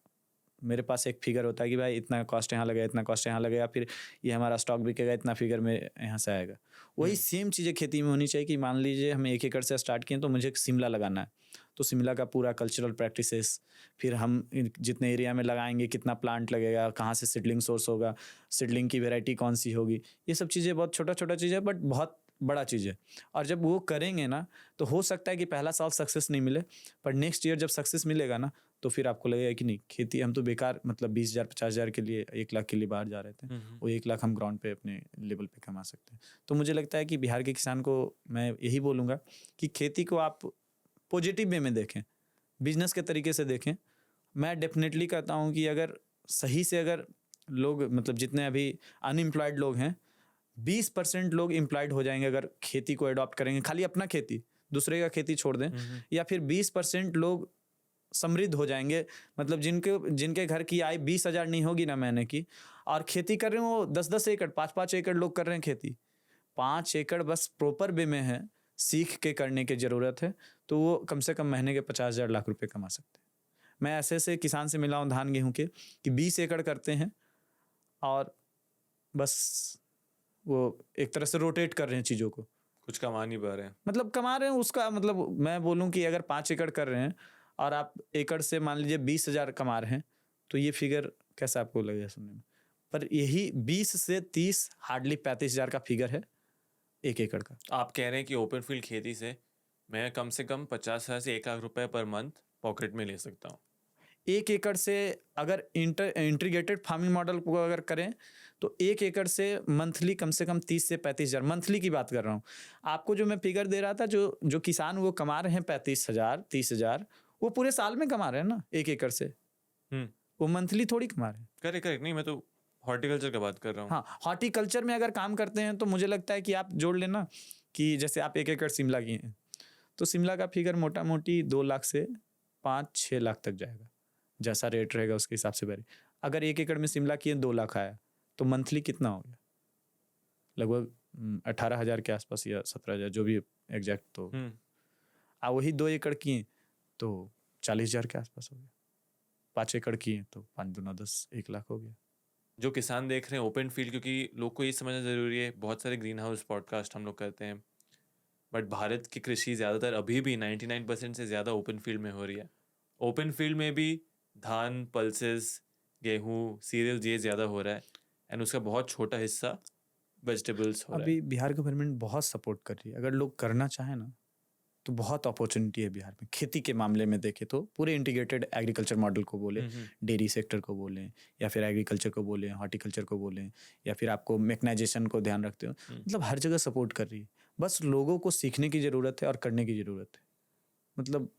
मेरे पास एक फिगर होता है कि भाई इतना कॉस्ट यहाँ लगेगा, इतना कॉस्ट यहाँ लगेगा, फिर ये हमारा स्टॉक बिकेगा, इतना फिगर में यहाँ से आएगा। वही सेम चीज़ें खेती में होनी चाहिए कि मान लीजिए हम 1 एकड़ से स्टार्ट किए तो मुझे शिमला लगाना है, तो शिमला का पूरा कल्चरल प्रैक्टिसेस, फिर हम जितने एरिया में लगाएंगे कितना प्लांट लगेगा, कहाँ से सीडलिंग सोर्स होगा, सीडलिंग की वेराइटी कौन सी होगी, ये सब चीज़ें बहुत छोटा छोटा चीज़ है बट बहुत बड़ा चीज़ है। और जब वो करेंगे ना तो हो सकता है कि पहला साल सक्सेस नहीं मिले, पर नेक्स्ट ईयर जब सक्सेस मिलेगा ना तो फिर आपको लगेगा कि नहीं खेती हम तो बेकार, मतलब 20,000 50,000 के लिए 1 लाख के लिए बाहर जा रहे थे, वो 1 लाख हम ग्राउंड पे अपने लेवल पे कमा सकते हैं। तो मुझे लगता है कि बिहार के किसान को मैं यही बोलूँगा कि खेती को आप पॉजिटिव वे में देखें, बिजनेस के तरीके से देखें। मैं डेफिनेटली कहता हूँ कि अगर सही से अगर लोग मतलब जितने अभी अनएम्प्लॉयड लोग हैं 20% लोग एम्प्लॉयड हो जाएंगे अगर खेती को अडॉप्ट करेंगे, खाली अपना खेती, दूसरे का खेती छोड़ दें, या फिर 20% लोग समृद्ध हो जाएंगे, मतलब जिनके घर की आय 20,000 नहीं होगी ना महीने की, और खेती कर रहे हैं वो 10-10 एकड़ 5-5 एकड़ लोग कर रहे हैं खेती, 5 एकड़ बस प्रॉपर वे में है, सीख के करने की ज़रूरत है, तो वो कम से कम महीने के 50,000 लाख रुपए कमा सकते हैं। मैं ऐसे किसान से मिला हूँ धान गेहूँ के कि 20 एकड़ करते हैं और बस वो एक तरह से रोटेट कर रहे हैं चीज़ों को। कुछ कमा नहीं पा रहे हैं। मतलब कमा रहे हैं उसका मतलब मैं बोलूँ कि अगर 5 एकड़ कर रहे हैं और आप एकड़ से मान लीजिए 20,000 कमा रहे हैं, तो ये फिगर कैसा आपको लगेगा सुनने में? पर यही 20 से 30 हार्डली 35,000 का फिगर है 1 एकड़ का। आप कह रहे हैं कि ओपन फील्ड खेती से मैं कम से कम 50,000 से 1 लाख रुपए पर मंथ पॉकेट में ले सकता हूँ। 1 एकड़ से अगर इंटीग्रेटेड फार्मिंग मॉडल को अगर करें, तो 1 एकड़ से मंथली कम से कम 30 से 35,000 मंथली की बात कर रहा हूँ। आपको जो मैं फिगर दे रहा था जो किसान वो कमा रहे हैं 35,000 30,000 वो पूरे साल में कमा रहे हैं ना 1 एकड़ से। हुँ। वो मंथली थोड़ी कमा रहे हैं। करेक्ट, नहीं मैं तो हॉर्टिकल्चर का बात कर रहा हूँ। हाँ, हॉर्टिकल्चर में अगर काम करते हैं तो मुझे लगता है कि आप जोड़ लेना कि जैसे आप 1 एकड़ शिमला किए हैं, तो शिमला का फिगर मोटा-मोटी 2 लाख से 5-6 लाख तक जाएगा। जैसा रेट रहेगा उसके हिसाब से वेरी। अगर 1 एकड़ में शिमला किए 2 लाख आया, तो मंथली कितना हो गया? लगभग 18,000 के आसपास या 17,000 जो भी एग्जैक्ट तो। हुँ। वही 2 एकड़ किए तो 40,000 के आसपास हो गया। 5 एकड़ किए तो 5 दूना 10 1 लाख हो गया। जो किसान देख रहे हैं ओपन फील्ड, क्योंकि लोग को ये समझना ज़रूरी है, बहुत सारे ग्रीन हाउस पॉडकास्ट हम लोग करते हैं, बट भारत की कृषि ज़्यादातर अभी भी 99% से ज़्यादा ओपन फील्ड में हो रही है। ओपन फील्ड में भी धान, पल्सेस, गेहूँ, सीरियल्स ये ज़्यादा हो रहा है एंड उसका बहुत छोटा हिस्सा वेजिटेबल्स हो रहा है। अभी बिहार गवर्नमेंट बहुत सपोर्ट कर रही है। अगर लोग करना चाहें ना, तो बहुत अपॉर्चुनिटी है बिहार में। खेती के मामले में देखें तो पूरे इंटीग्रेटेड एग्रीकल्चर मॉडल को बोले, हुँ, हुँ। डेयरी सेक्टर को बोलें या फिर एग्रीकल्चर को बोलें, हॉर्टिकल्चर को बोलें या फिर आपको मैकेनाइजेशन को ध्यान रखते हो। मतलब हर जगह सपोर्ट कर रही है। बस लोगों को सीखने की ज़रूरत है और करने की ज़रूरत है। मतलब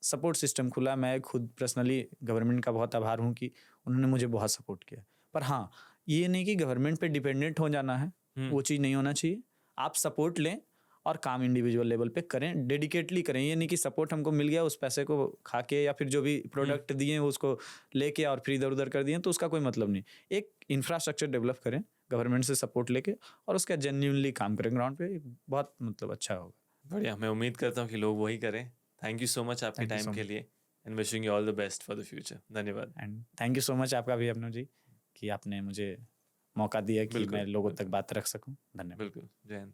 सपोर्ट सिस्टम खुला। मैं खुद पर्सनली गवर्नमेंट का बहुत आभार हूँ कि उन्होंने मुझे बहुत सपोर्ट किया। पर हाँ, ये नहीं कि गवर्नमेंट पे डिपेंडेंट हो जाना है, वो चीज़ नहीं होना चाहिए। आप सपोर्ट लें और काम इंडिविजुअल लेवल पे करें, डेडिकेटली करें। ये नहीं कि सपोर्ट हमको मिल गया, उस पैसे को खा के या फिर जो भी प्रोडक्ट दिए उसको लेके और फिर इधर-उधर कर दिए, तो उसका कोई मतलब नहीं। एक इंफ्रास्ट्रक्चर डेवलप करें, गवर्नमेंट से सपोर्ट लेके और उसका जेन्युइनली काम करें ग्राउंड पे, बहुत मतलब अच्छा होगा। बढ़िया, मैं उम्मीद करता हूँ कि लोग वही करें। थैंक यू सो मच आपके थैंक यू टाइम सो के मच। लिए and wishing you all the best for the future. धन्यवाद। And thank you so much आपका भी अभिनव जी कि आपने मुझे मौका दिया कि बिल्कुल, मैं लोगों तक बिल्कुल। बात रख सकूं। धन्यवाद। बिल्कुल, जय हिंद।